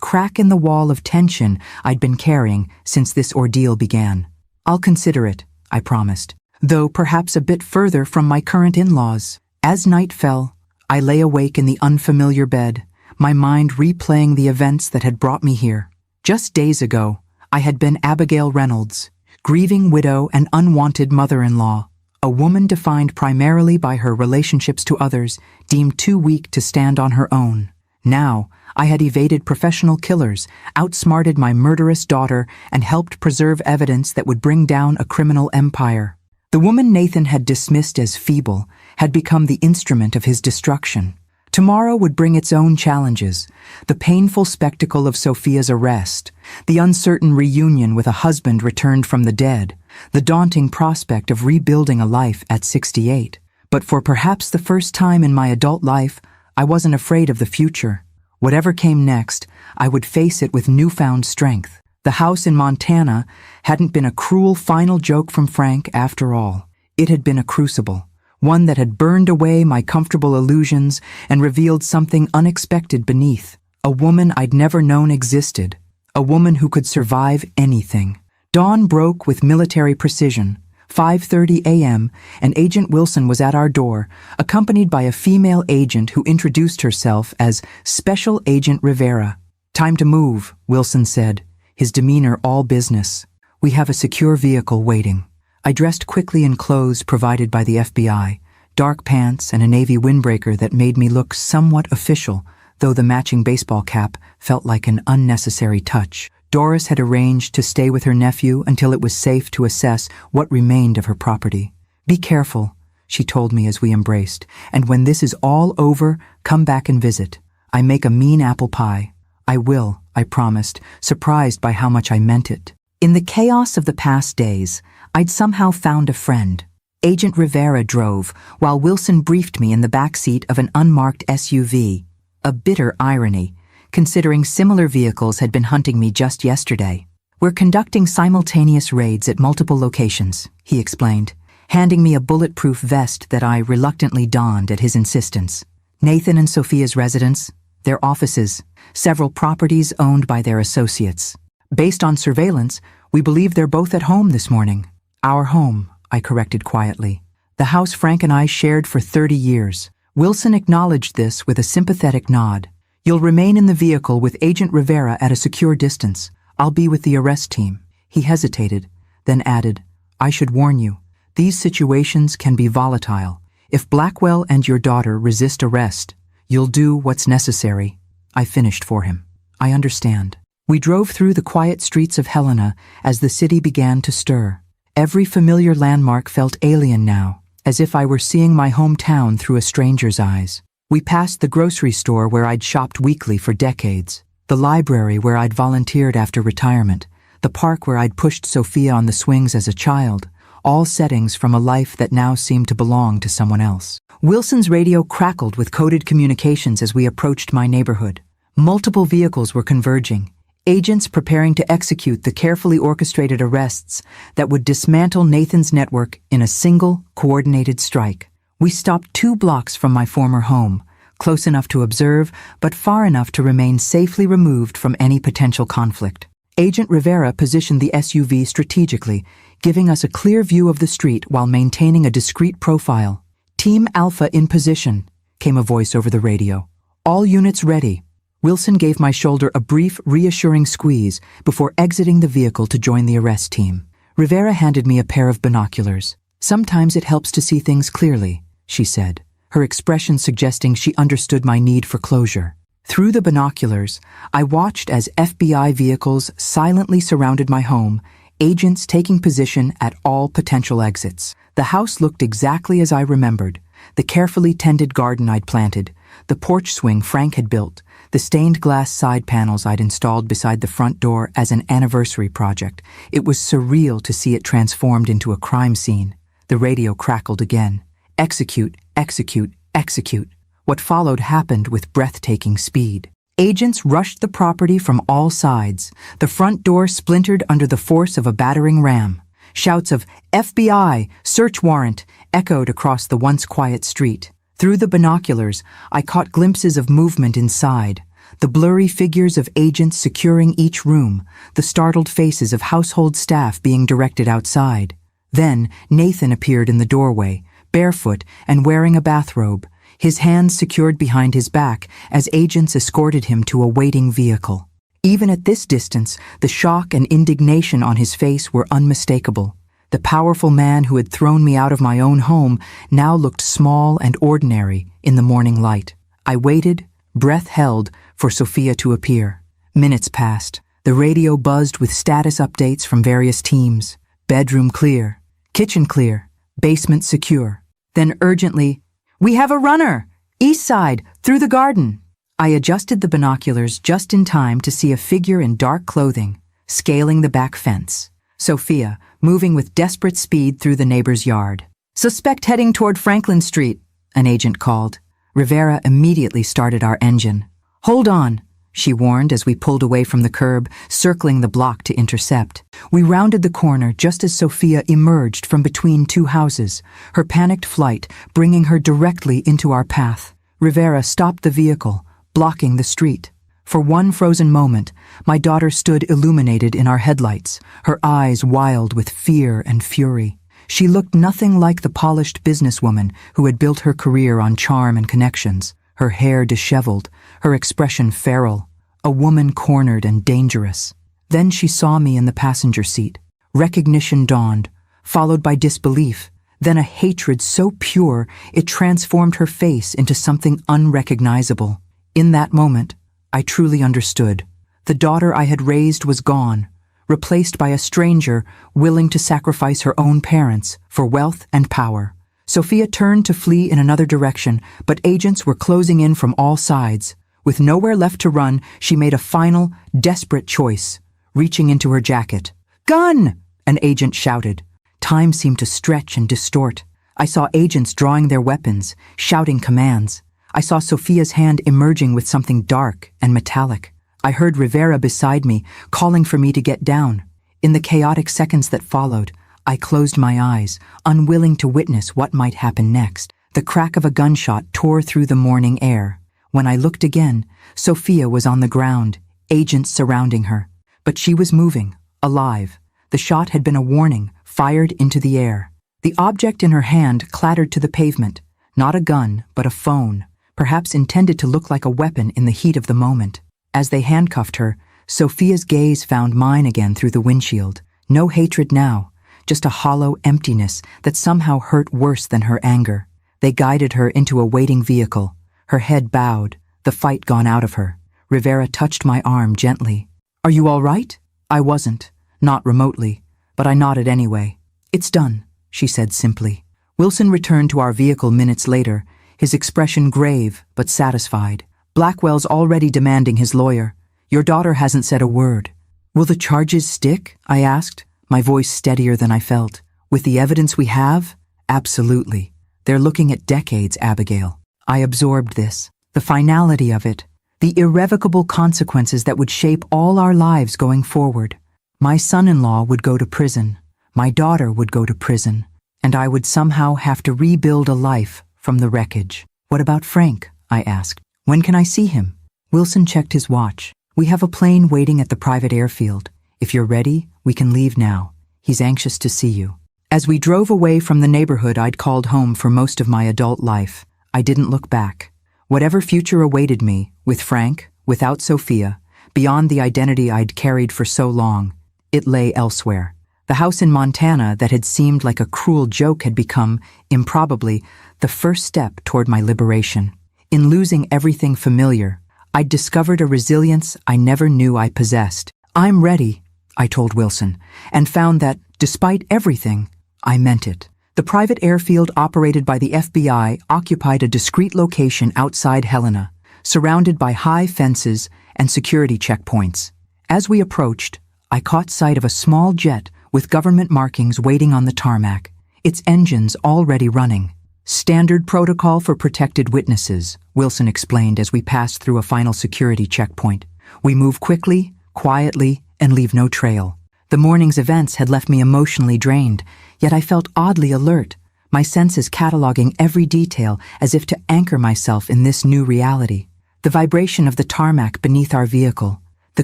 crack in the wall of tension I'd been carrying since this ordeal began. I'll consider it, I promised, though perhaps a bit further from my current in-laws. As night fell, I lay awake in the unfamiliar bed, my mind replaying the events that had brought me here. Just days ago, I had been Abigail Reynolds, grieving widow and unwanted mother-in-law, a woman defined primarily by her relationships to others, deemed too weak to stand on her own. Now, I had evaded professional killers, outsmarted my murderous daughter, and helped preserve evidence that would bring down a criminal empire. The woman Nathan had dismissed as feeble had become the instrument of his destruction. Tomorrow would bring its own challenges, the painful spectacle of Sophia's arrest, the uncertain reunion with a husband returned from the dead, the daunting prospect of rebuilding a life at 68. But for perhaps the first time in my adult life, I wasn't afraid of the future. Whatever came next, I would face it with newfound strength. The house in Montana hadn't been a cruel final joke from Frank after all. It had been a crucible, one that had burned away my comfortable illusions and revealed something unexpected beneath. A woman I'd never known existed, a woman who could survive anything. Dawn broke with military precision. 5:30 a.m., and Agent Wilson was at our door, accompanied by a female agent who introduced herself as Special Agent Rivera. "Time to move," Wilson said, his demeanor all business. "We have a secure vehicle waiting." I dressed quickly in clothes provided by the FBI, dark pants and a navy windbreaker that made me look somewhat official, though the matching baseball cap felt like an unnecessary touch. Doris had arranged to stay with her nephew until it was safe to assess what remained of her property. "Be careful," she told me as we embraced, "and when this is all over, come back and visit. I make a mean apple pie." "I will," I promised, surprised by how much I meant it. In the chaos of the past days, I'd somehow found a friend. Agent Rivera drove, while Wilson briefed me in the back seat of an unmarked SUV. A bitter irony, considering similar vehicles had been hunting me just yesterday. "We're conducting simultaneous raids at multiple locations," he explained, handing me a bulletproof vest that I reluctantly donned at his insistence. "Nathan and Sophia's residence, their offices, several properties owned by their associates. Based on surveillance, we believe they're both at home this morning." "Our home," I corrected quietly. "The house Frank and I shared for 30 years. Wilson acknowledged this with a sympathetic nod. "You'll remain in the vehicle with Agent Rivera at a secure distance. I'll be with the arrest team." He hesitated, then added, "I should warn you, these situations can be volatile. If Blackwell and your daughter resist arrest, you'll do what's necessary." I finished for him. "I understand." We drove through the quiet streets of Helena as the city began to stir. Every familiar landmark felt alien now, as if I were seeing my hometown through a stranger's eyes. We passed the grocery store where I'd shopped weekly for decades, the library where I'd volunteered after retirement, the park where I'd pushed Sophia on the swings as a child, all settings from a life that now seemed to belong to someone else. Wilson's radio crackled with coded communications as we approached my neighborhood. Multiple vehicles were converging, agents preparing to execute the carefully orchestrated arrests that would dismantle Nathan's network in a single, coordinated strike. We stopped 2 blocks from my former home, close enough to observe, but far enough to remain safely removed from any potential conflict. Agent Rivera positioned the SUV strategically, giving us a clear view of the street while maintaining a discreet profile. "Team Alpha in position," came a voice over the radio. "All units ready." Wilson gave my shoulder a brief, reassuring squeeze before exiting the vehicle to join the arrest team. Rivera handed me a pair of binoculars. "Sometimes it helps to see things clearly," she said, her expression suggesting she understood my need for closure. Through the binoculars, I watched as FBI vehicles silently surrounded my home, agents taking position at all potential exits. The house looked exactly as I remembered. The carefully tended garden I'd planted, the porch swing Frank had built, the stained glass side panels I'd installed beside the front door as an anniversary project. It was surreal to see it transformed into a crime scene. The radio crackled again. "Execute, execute, execute." What followed happened with breathtaking speed. Agents rushed the property from all sides. The front door splintered under the force of a battering ram. Shouts of "FBI! Search warrant!" echoed across the once quiet street. Through the binoculars, I caught glimpses of movement inside, the blurry figures of agents securing each room, the startled faces of household staff being directed outside. Then Nathan appeared in the doorway, barefoot and wearing a bathrobe, his hands secured behind his back as agents escorted him to a waiting vehicle. Even at this distance, the shock and indignation on his face were unmistakable. The powerful man who had thrown me out of my own home now looked small and ordinary in the morning light. I waited, breath held, for Sophia to appear. Minutes passed. The radio buzzed with status updates from various teams. Bedroom clear, kitchen clear, basement secure. Then urgently, "We have a runner! East side, through the garden!" I adjusted the binoculars just in time to see a figure in dark clothing, scaling the back fence. Sophia, moving with desperate speed through the neighbor's yard. "Suspect heading toward Franklin Street," an agent called. Rivera immediately started our engine. "Hold on," she warned as we pulled away from the curb, circling the block to intercept. We rounded the corner just as Sophia emerged from between 2 houses, her panicked flight bringing her directly into our path. Rivera stopped the vehicle, blocking the street. For one frozen moment, my daughter stood illuminated in our headlights, her eyes wild with fear and fury. She looked nothing like the polished businesswoman who had built her career on charm and connections, her hair disheveled, her expression feral, a woman cornered and dangerous. Then she saw me in the passenger seat. Recognition dawned, followed by disbelief, then a hatred so pure it transformed her face into something unrecognizable. In that moment, I truly understood. The daughter I had raised was gone, replaced by a stranger willing to sacrifice her own parents for wealth and power. Sophia turned to flee in another direction, but agents were closing in from all sides. With nowhere left to run, she made a final, desperate choice, reaching into her jacket. "Gun!" an agent shouted. Time seemed to stretch and distort. I saw agents drawing their weapons, shouting commands. I saw Sophia's hand emerging with something dark and metallic. I heard Rivera beside me, calling for me to get down. In the chaotic seconds that followed, I closed my eyes, unwilling to witness what might happen next. The crack of a gunshot tore through the morning air. When I looked again, Sophia was on the ground, agents surrounding her. But she was moving, alive. The shot had been a warning, fired into the air. The object in her hand clattered to the pavement. Not a gun, but a phone, perhaps intended to look like a weapon in the heat of the moment. As they handcuffed her, Sophia's gaze found mine again through the windshield. No hatred now, just a hollow emptiness that somehow hurt worse than her anger. They guided her into a waiting vehicle. Her head bowed, the fight gone out of her. Rivera touched my arm gently. "Are you all right?" I wasn't, not remotely, but I nodded anyway. "It's done," she said simply. Wilson returned to our vehicle minutes later, his expression grave but satisfied. "Blackwell's already demanding his lawyer. Your daughter hasn't said a word." "Will the charges stick?" I asked, my voice steadier than I felt. "With the evidence we have? Absolutely. They're looking at decades, Abigail." I absorbed this, the finality of it, the irrevocable consequences that would shape all our lives going forward. My son-in-law would go to prison, my daughter would go to prison, and I would somehow have to rebuild a life from the wreckage. "What about Frank?" I asked. "When can I see him?" Wilson checked his watch. "We have a plane waiting at the private airfield. If you're ready, we can leave now. He's anxious to see you." As we drove away from the neighborhood I'd called home for most of my adult life, I didn't look back. Whatever future awaited me, with Frank, without Sophia, beyond the identity I'd carried for so long, it lay elsewhere. The house in Montana that had seemed like a cruel joke had become, improbably, the first step toward my liberation. In losing everything familiar, I'd discovered a resilience I never knew I possessed. "I'm ready," I told Wilson, and found that, despite everything, I meant it. The private airfield operated by the FBI occupied a discreet location outside Helena, surrounded by high fences and security checkpoints. As we approached, I caught sight of a small jet with government markings waiting on the tarmac, its engines already running. "Standard protocol for protected witnesses," Wilson explained as we passed through a final security checkpoint. "We move quickly, quietly, and leave no trail." The morning's events had left me emotionally drained, yet I felt oddly alert, my senses cataloging every detail as if to anchor myself in this new reality. The vibration of the tarmac beneath our vehicle, the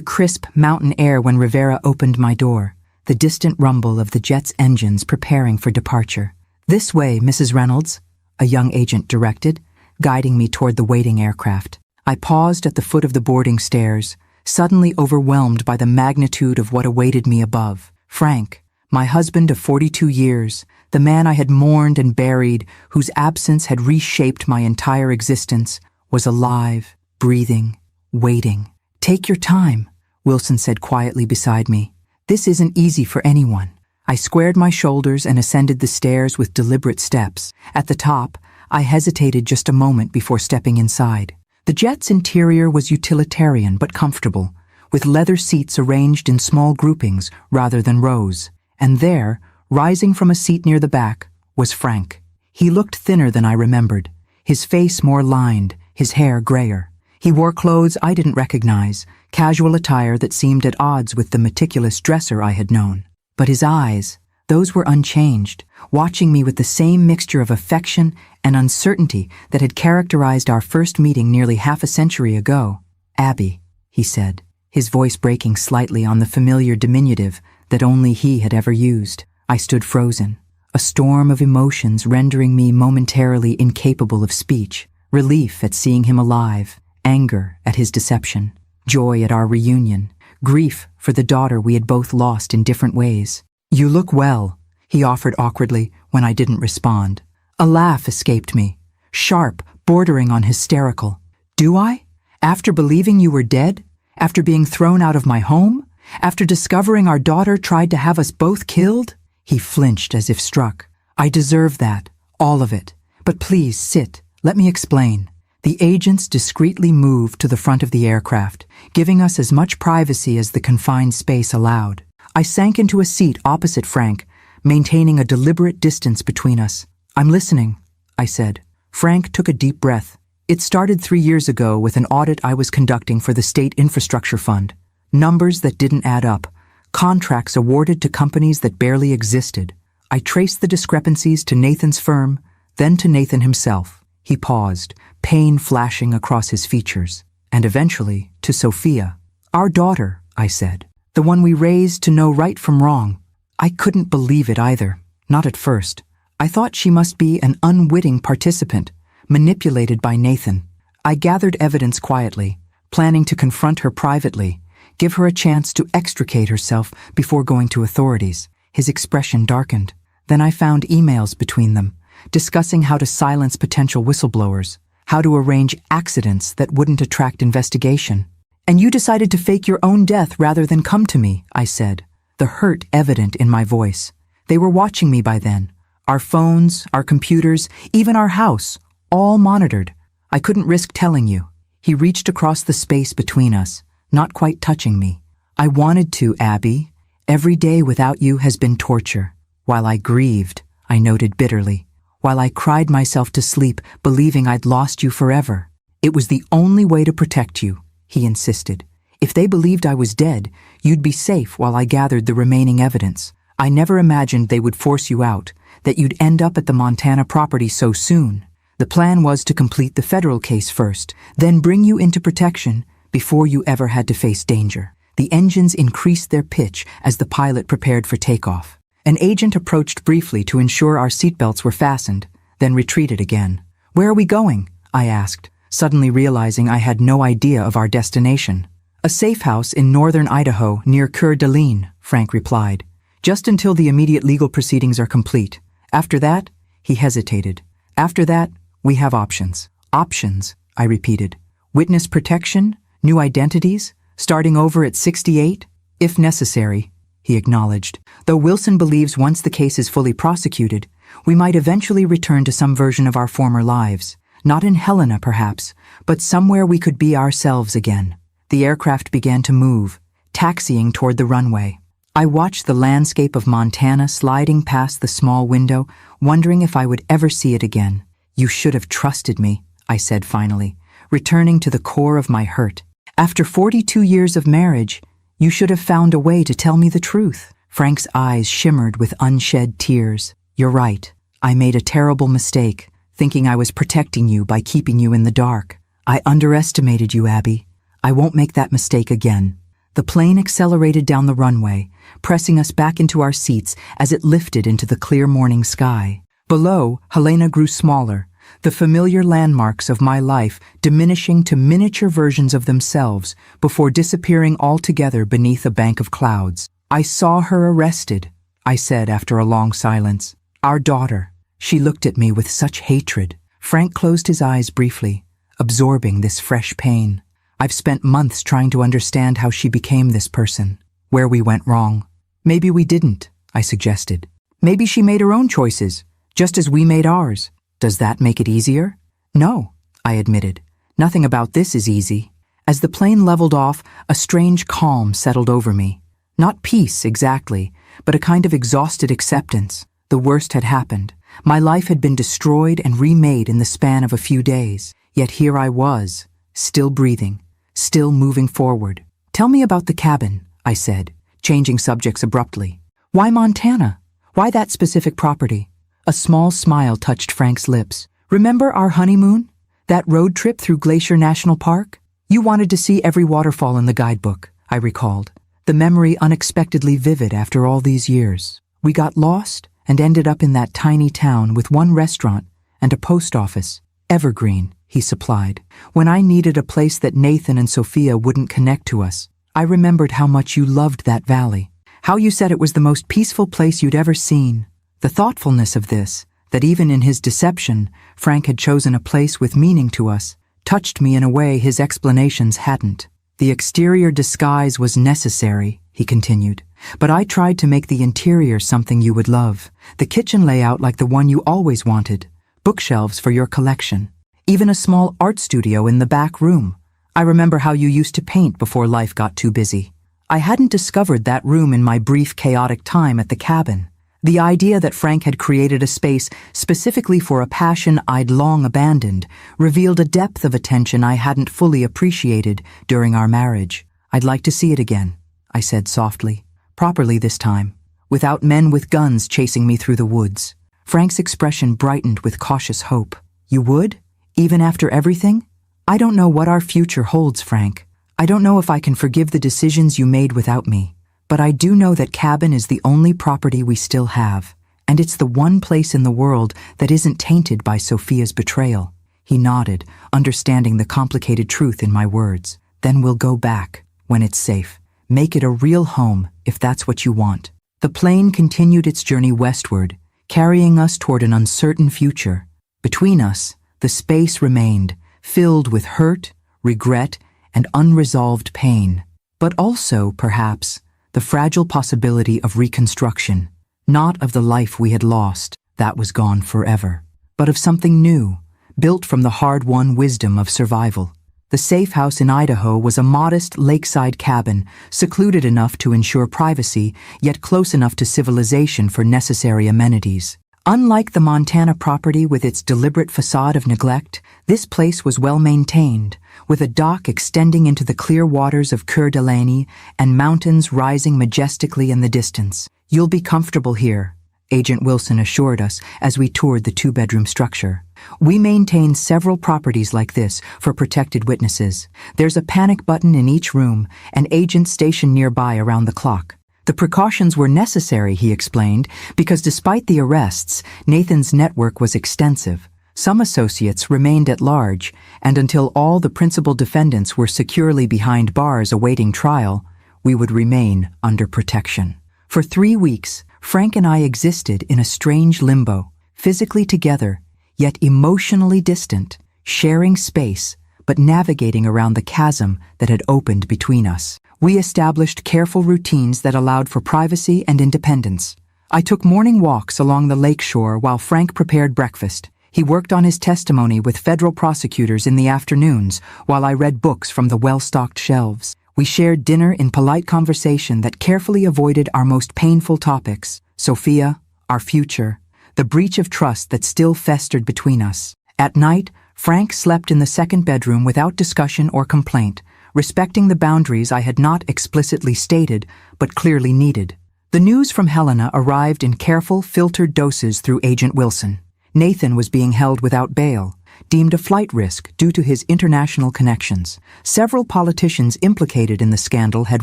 crisp mountain air when Rivera opened my door, the distant rumble of the jet's engines preparing for departure. "This way, Mrs. Reynolds," a young agent directed, guiding me toward the waiting aircraft. I paused at the foot of the boarding stairs, suddenly overwhelmed by the magnitude of what awaited me above. Frank, my husband of 42 years, the man I had mourned and buried, whose absence had reshaped my entire existence, was alive, breathing, waiting. "Take your time," Wilson said quietly beside me. "This isn't easy for anyone." I squared my shoulders and ascended the stairs with deliberate steps. At the top, I hesitated just a moment before stepping inside. The jet's interior was utilitarian but comfortable, with leather seats arranged in small groupings rather than rows. And there, rising from a seat near the back, was Frank. He looked thinner than I remembered, his face more lined, his hair grayer. He wore clothes I didn't recognize, casual attire that seemed at odds with the meticulous dresser I had known. But his eyes, those were unchanged, watching me with the same mixture of affection and uncertainty that had characterized our first meeting nearly half a century ago. "Abby," he said, his voice breaking slightly on the familiar diminutive that only he had ever used. I stood frozen, a storm of emotions rendering me momentarily incapable of speech, relief at seeing him alive, anger at his deception, joy at our reunion, grief for the daughter we had both lost in different ways. "You look well," he offered awkwardly when I didn't respond. A laugh escaped me, sharp, bordering on hysterical. "Do I? After believing you were dead? After being thrown out of my home? After discovering our daughter tried to have us both killed?" He flinched as if struck. "I deserve that, all of it. But please sit, let me explain." The agents discreetly moved to the front of the aircraft, giving us as much privacy as the confined space allowed. I sank into a seat opposite Frank, maintaining a deliberate distance between us. I'm listening, I said. Frank took a deep breath. It started 3 years ago with an audit I was conducting for the State Infrastructure Fund. Numbers that didn't add up. Contracts awarded to companies that barely existed. I traced the discrepancies to Nathan's firm, then to Nathan himself. He paused, pain flashing across his features. And eventually, to Sophia. Our daughter, I said. The one we raised to know right from wrong. I couldn't believe it either. Not at first. I thought she must be an unwitting participant, manipulated by Nathan. I gathered evidence quietly, planning to confront her privately, give her a chance to extricate herself before going to authorities. His expression darkened. Then I found emails between them, discussing how to silence potential whistleblowers, how to arrange accidents that wouldn't attract investigation. And you decided to fake your own death rather than come to me, I said, the hurt evident in my voice. They were watching me by then. Our phones, our computers, even our house, all monitored. I couldn't risk telling you. He reached across the space between us, not quite touching me. I wanted to, Abby. Every day without you has been torture. While I grieved, I noted bitterly. While I cried myself to sleep, believing I'd lost you forever. It was the only way to protect you, he insisted. If they believed I was dead, you'd be safe while I gathered the remaining evidence. I never imagined they would force you out, that you'd end up at the Montana property so soon. The plan was to complete the federal case first, then bring you into protection before you ever had to face danger. The engines increased their pitch as the pilot prepared for takeoff. An agent approached briefly to ensure our seatbelts were fastened, then retreated again. Where are we going? I asked, suddenly realizing I had no idea of our destination. A safe house in northern Idaho near Coeur d'Alene, Frank replied. Just until the immediate legal proceedings are complete. After that, he hesitated. After that, we have options. Options, I repeated. Witness protection, new identities, starting over at 68, if necessary, he acknowledged. Though Wilson believes once the case is fully prosecuted, we might eventually return to some version of our former lives. Not in Helena, perhaps, but somewhere we could be ourselves again. The aircraft began to move, taxiing toward the runway. I watched the landscape of Montana sliding past the small window, wondering if I would ever see it again. You should have trusted me, I said finally, returning to the core of my hurt. After 42 years of marriage, you should have found a way to tell me the truth. Frank's eyes shimmered with unshed tears. You're right. I made a terrible mistake, thinking I was protecting you by keeping you in the dark. I underestimated you, Abby. I won't make that mistake again. The plane accelerated down the runway, pressing us back into our seats as it lifted into the clear morning sky. Below, Helena grew smaller, the familiar landmarks of my life diminishing to miniature versions of themselves before disappearing altogether beneath a bank of clouds. I saw her arrested, I said after a long silence. Our daughter. She looked at me with such hatred. Frank closed his eyes briefly, absorbing this fresh pain. I've spent months trying to understand how she became this person, where we went wrong. Maybe we didn't, I suggested. Maybe she made her own choices, just as we made ours. Does that make it easier? No, I admitted. Nothing about this is easy. As the plane leveled off, a strange calm settled over me. Not peace, exactly, but a kind of exhausted acceptance. The worst had happened. My life had been destroyed and remade in the span of a few days. Yet here I was, still breathing, still moving forward. Tell me about the cabin, I said, changing subjects abruptly. Why Montana? Why that specific property? A small smile touched Frank's lips. Remember our honeymoon? That road trip through Glacier National Park? You wanted to see every waterfall in the guidebook, I recalled, the memory unexpectedly vivid after all these years. We got lost and ended up in that tiny town with one restaurant and a post office. Evergreen, he supplied. When I needed a place that Nathan and Sophia wouldn't connect to us, I remembered how much you loved that valley, how you said it was the most peaceful place you'd ever seen. The thoughtfulness of this, that even in his deception, Frank had chosen a place with meaning to us, touched me in a way his explanations hadn't. The exterior disguise was necessary, he continued, but I tried to make the interior something you would love. The kitchen layout like the one you always wanted, bookshelves for your collection, even a small art studio in the back room. I remember how you used to paint before life got too busy. I hadn't discovered that room in my brief chaotic time at the cabin. The idea that Frank had created a space specifically for a passion I'd long abandoned revealed a depth of attention I hadn't fully appreciated during our marriage. "I'd like to see it again," I said softly. "Properly this time, without men with guns chasing me through the woods." Frank's expression brightened with cautious hope. "You would? Even after everything?" "I don't know what our future holds, Frank. I don't know if I can forgive the decisions you made without me. But I do know that cabin is the only property we still have, and it's the one place in the world that isn't tainted by Sophia's betrayal." He nodded, understanding the complicated truth in my words. "Then we'll go back, when it's safe. Make it a real home, if that's what you want." The plane continued its journey westward, carrying us toward an uncertain future. Between us, the space remained, filled with hurt, regret, and unresolved pain. But also, perhaps, the fragile possibility of reconstruction, not of the life we had lost, that was gone forever, but of something new, built from the hard-won wisdom of survival. The safe house in Idaho was a modest lakeside cabin, secluded enough to ensure privacy, yet close enough to civilization for necessary amenities. Unlike the Montana property with its deliberate facade of neglect, this place was well maintained, with a dock extending into the clear waters of Coeur d'Alene and mountains rising majestically in the distance. "You'll be comfortable here," Agent Wilson assured us as we toured the two-bedroom structure. We maintain several properties like this for protected witnesses. There's a panic button in each room, and agents stationed nearby around the clock. The precautions were necessary, he explained, because despite the arrests, Nathan's network was extensive. Some associates remained at large, and until all the principal defendants were securely behind bars awaiting trial, we would remain under protection. For 3 weeks, Frank and I existed in a strange limbo, physically together, yet emotionally distant, sharing space, but navigating around the chasm that had opened between us. We established careful routines that allowed for privacy and independence. I took morning walks along the lakeshore while Frank prepared breakfast. He worked on his testimony with federal prosecutors in the afternoons while I read books from the well-stocked shelves. We shared dinner in polite conversation that carefully avoided our most painful topics: Sophia, our future, the breach of trust that still festered between us. At night, Frank slept in the second bedroom without discussion or complaint, respecting the boundaries I had not explicitly stated but clearly needed. The news from Helena arrived in careful, filtered doses through Agent Wilson. Nathan was being held without bail, deemed a flight risk due to his international connections. Several politicians implicated in the scandal had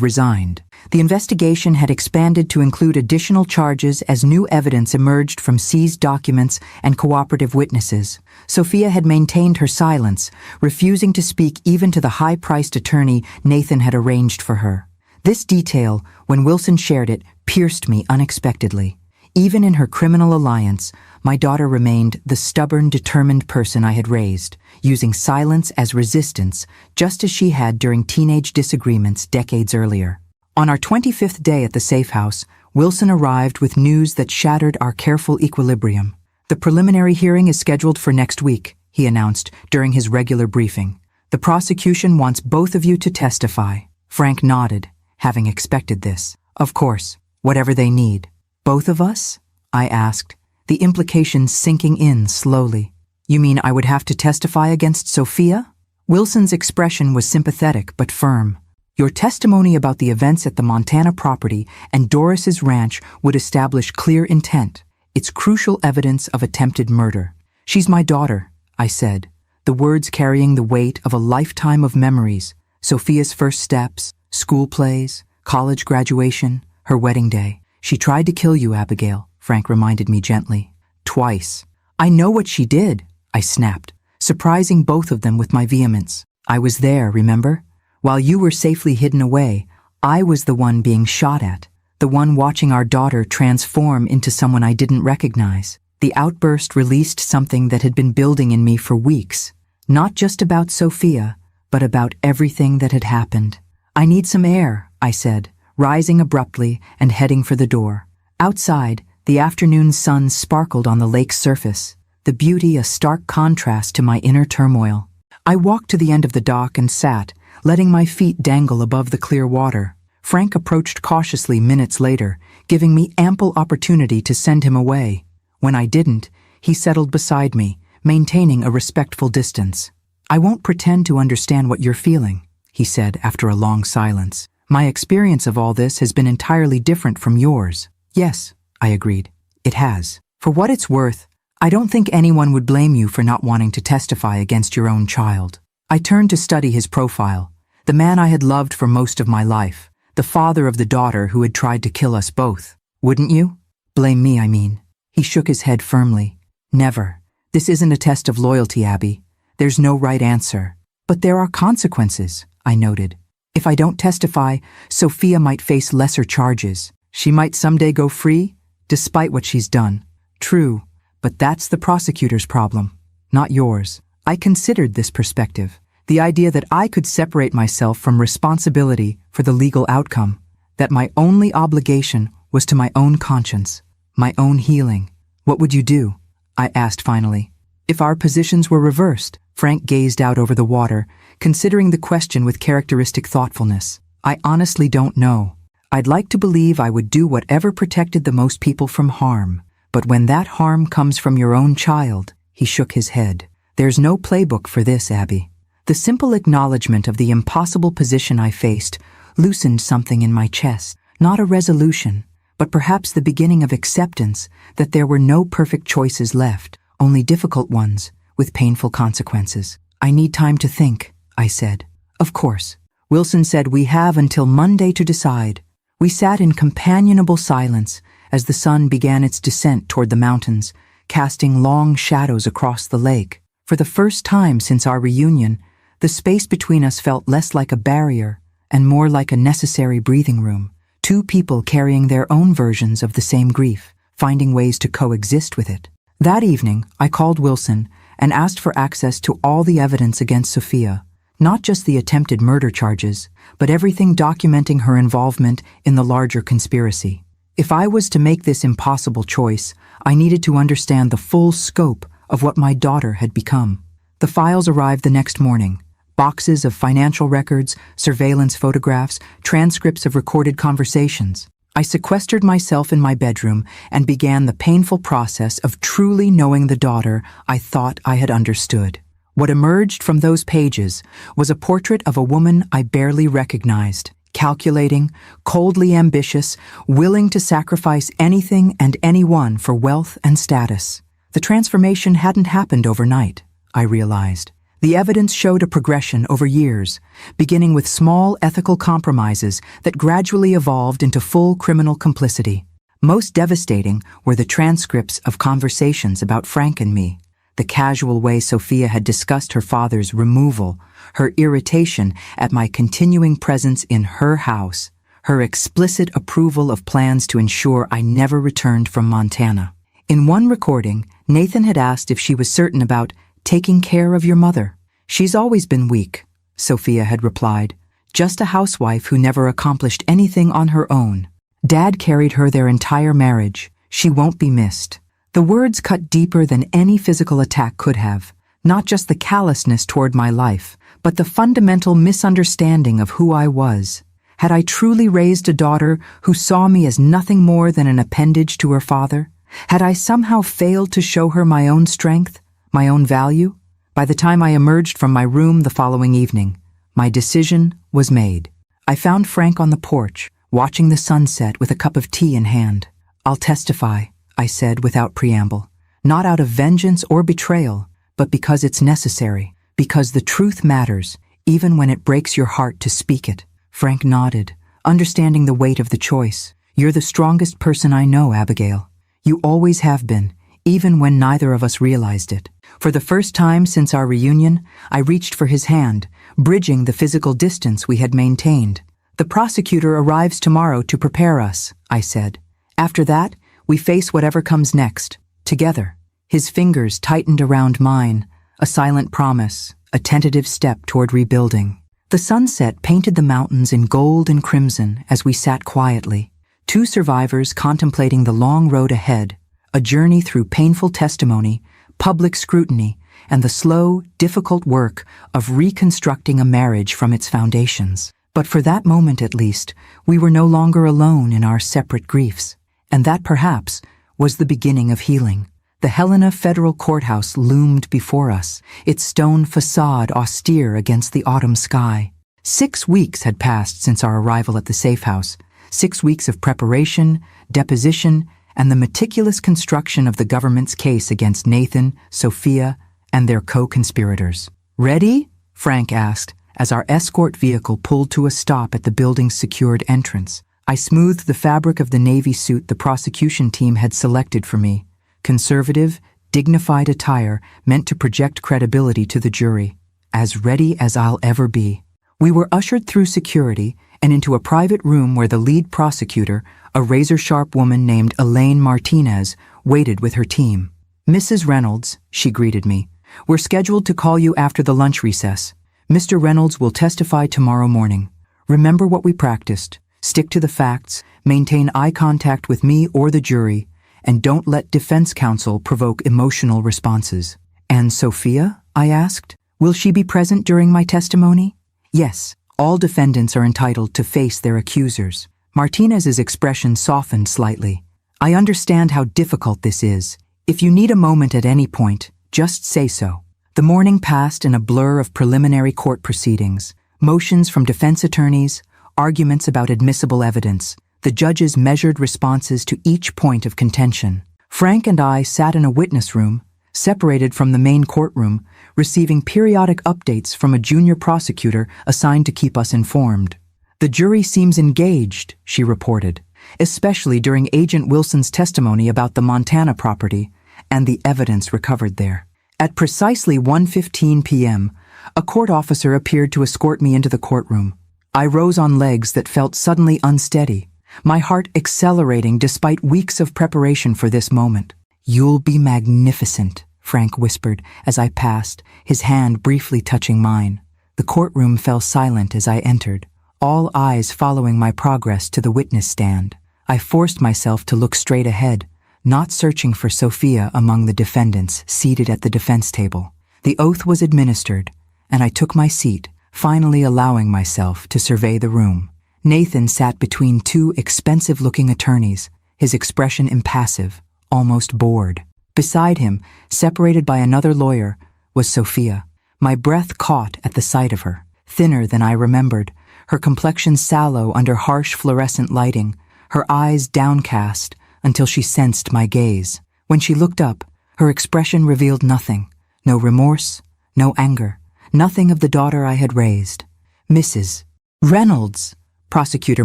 resigned. The investigation had expanded to include additional charges as new evidence emerged from seized documents and cooperative witnesses. Sophia had maintained her silence, refusing to speak even to the high-priced attorney Nathan had arranged for her. This detail, when Wilson shared it, pierced me unexpectedly. Even in her criminal alliance, my daughter remained the stubborn, determined person I had raised, using silence as resistance, just as she had during teenage disagreements decades earlier. On our 25th day at the safe house, Wilson arrived with news that shattered our careful equilibrium. "The preliminary hearing is scheduled for next week," he announced during his regular briefing. "The prosecution wants both of you to testify." Frank nodded, having expected this. "Of course, whatever they need." "Both of us?" I asked, the implications sinking in slowly. "You mean I would have to testify against Sophia?" Wilson's expression was sympathetic but firm. "Your testimony about the events at the Montana property and Doris's ranch would establish clear intent. It's crucial evidence of attempted murder." "She's my daughter," I said, the words carrying the weight of a lifetime of memories. Sophia's first steps, school plays, college graduation, her wedding day. "She tried to kill you, Abigail," Frank reminded me gently. "Twice." "I know what she did," I snapped, surprising both of them with my vehemence. "I was there, remember? While you were safely hidden away, I was the one being shot at, the one watching our daughter transform into someone I didn't recognize." The outburst released something that had been building in me for weeks, not just about Sophia, but about everything that had happened. "I need some air," I said, rising abruptly and heading for the door. Outside, the afternoon sun sparkled on the lake's surface, the beauty a stark contrast to my inner turmoil. I walked to the end of the dock and sat, letting my feet dangle above the clear water. Frank approached cautiously minutes later, giving me ample opportunity to send him away. When I didn't, he settled beside me, maintaining a respectful distance. "I won't pretend to understand what you're feeling," he said after a long silence. "My experience of all this has been entirely different from yours." "Yes," I agreed. "It has. For what it's worth, I don't think anyone would blame you for not wanting to testify against your own child." I turned to study his profile, the man I had loved for most of my life, the father of the daughter who had tried to kill us both. "Wouldn't you? Blame me, I mean." He shook his head firmly. "Never. This isn't a test of loyalty, Abby. There's no right answer. But there are consequences," I noted. "If I don't testify, Sophia might face lesser charges. She might someday go free, despite what she's done." "True, but that's the prosecutor's problem, not yours." I considered this perspective, the idea that I could separate myself from responsibility for the legal outcome, that my only obligation was to my own conscience, my own healing. "What would you do?" I asked finally. "If our positions were reversed?" Frank gazed out over the water, considering the question with characteristic thoughtfulness. "I honestly don't know. I'd like to believe I would do whatever protected the most people from harm. But when that harm comes from your own child," he shook his head. "There's no playbook for this, Abby." The simple acknowledgement of the impossible position I faced loosened something in my chest, not a resolution, but perhaps the beginning of acceptance that there were no perfect choices left, only difficult ones, with painful consequences. "I need time to think," I said. "Of course." Wilson said, "We have until Monday to decide." We sat in companionable silence as the sun began its descent toward the mountains, casting long shadows across the lake. For the first time since our reunion, the space between us felt less like a barrier and more like a necessary breathing room. Two people carrying their own versions of the same grief, finding ways to coexist with it. That evening, I called Wilson and asked for access to all the evidence against Sophia, not just the attempted murder charges, but everything documenting her involvement in the larger conspiracy. If I was to make this impossible choice, I needed to understand the full scope of what my daughter had become. The files arrived the next morning. Boxes of financial records, surveillance photographs, transcripts of recorded conversations. I sequestered myself in my bedroom and began the painful process of truly knowing the daughter I thought I had understood. What emerged from those pages was a portrait of a woman I barely recognized, calculating, coldly ambitious, willing to sacrifice anything and anyone for wealth and status. The transformation hadn't happened overnight, I realized. The evidence showed a progression over years, beginning with small ethical compromises that gradually evolved into full criminal complicity. Most devastating were the transcripts of conversations about Frank and me, the casual way Sophia had discussed her father's removal, her irritation at my continuing presence in her house, her explicit approval of plans to ensure I never returned from Montana. In one recording, Nathan had asked if she was certain about taking care of your mother. "She's always been weak," Sophia had replied, "just a housewife who never accomplished anything on her own. Dad carried her their entire marriage. She won't be missed." The words cut deeper than any physical attack could have, not just the callousness toward my life, but the fundamental misunderstanding of who I was. Had I truly raised a daughter who saw me as nothing more than an appendage to her father? Had I somehow failed to show her my own strength, my own value? By the time I emerged from my room the following evening, my decision was made. I found Frank on the porch, watching the sunset with a cup of tea in hand. "I'll testify," I said without preamble, "not out of vengeance or betrayal, but because it's necessary, because the truth matters, even when it breaks your heart to speak it." Frank nodded, understanding the weight of the choice. "You're the strongest person I know, Abigail. You always have been, even when neither of us realized it." For the first time since our reunion, I reached for his hand, bridging the physical distance we had maintained. "The prosecutor arrives tomorrow to prepare us," I said. "After that, we face whatever comes next, together." His fingers tightened around mine, a silent promise, a tentative step toward rebuilding. The sunset painted the mountains in gold and crimson as we sat quietly, two survivors contemplating the long road ahead, a journey through painful testimony, public scrutiny, and the slow, difficult work of reconstructing a marriage from its foundations. But for that moment at least, we were no longer alone in our separate griefs. And that perhaps was the beginning of healing. The Helena Federal Courthouse loomed before us, its stone facade austere against the autumn sky. 6 weeks had passed since our arrival at the safe house. 6 weeks of preparation, deposition, and the meticulous construction of the government's case against Nathan, Sophia, and their co-conspirators. "Ready?" Frank asked, as our escort vehicle pulled to a stop at the building's secured entrance. I smoothed the fabric of the navy suit the prosecution team had selected for me. Conservative, dignified attire meant to project credibility to the jury. As ready as I'll ever be. We were ushered through security and into a private room where the lead prosecutor, a razor-sharp woman named Elaine Martinez, waited with her team. "Mrs. Reynolds," she greeted me, "we're scheduled to call you after the lunch recess. Mr. Reynolds will testify tomorrow morning. Remember what we practiced. Stick to the facts, maintain eye contact with me or the jury, and don't let defense counsel provoke emotional responses." "And Sophia?" I asked. "Will she be present during my testimony?" "Yes, all defendants are entitled to face their accusers." Martinez's expression softened slightly. "I understand how difficult this is. If you need a moment at any point, just say so." The morning passed in a blur of preliminary court proceedings, motions from defense attorneys, arguments about admissible evidence, the judge's measured responses to each point of contention. Frank and I sat in a witness room, separated from the main courtroom, receiving periodic updates from a junior prosecutor assigned to keep us informed. "The jury seems engaged," she reported, especially during Agent Wilson's testimony about the Montana property and the evidence recovered there. At precisely 1:15 p.m., a court officer appeared to escort me into the courtroom. I rose on legs that felt suddenly unsteady, my heart accelerating despite weeks of preparation for this moment. "You'll be magnificent," Frank whispered as I passed, his hand briefly touching mine. The courtroom fell silent as I entered, all eyes following my progress to the witness stand. I forced myself to look straight ahead, not searching for Sophia among the defendants seated at the defense table. The oath was administered, and I took my seat, finally allowing myself to survey the room. Nathan sat between two expensive-looking attorneys, his expression impassive, almost bored. Beside him, separated by another lawyer, was Sophia. My breath caught at the sight of her, thinner than I remembered, her complexion sallow under harsh fluorescent lighting, her eyes downcast until she sensed my gaze. When she looked up, her expression revealed nothing, no remorse, no anger, nothing of the daughter I had raised. "Mrs. Reynolds," Prosecutor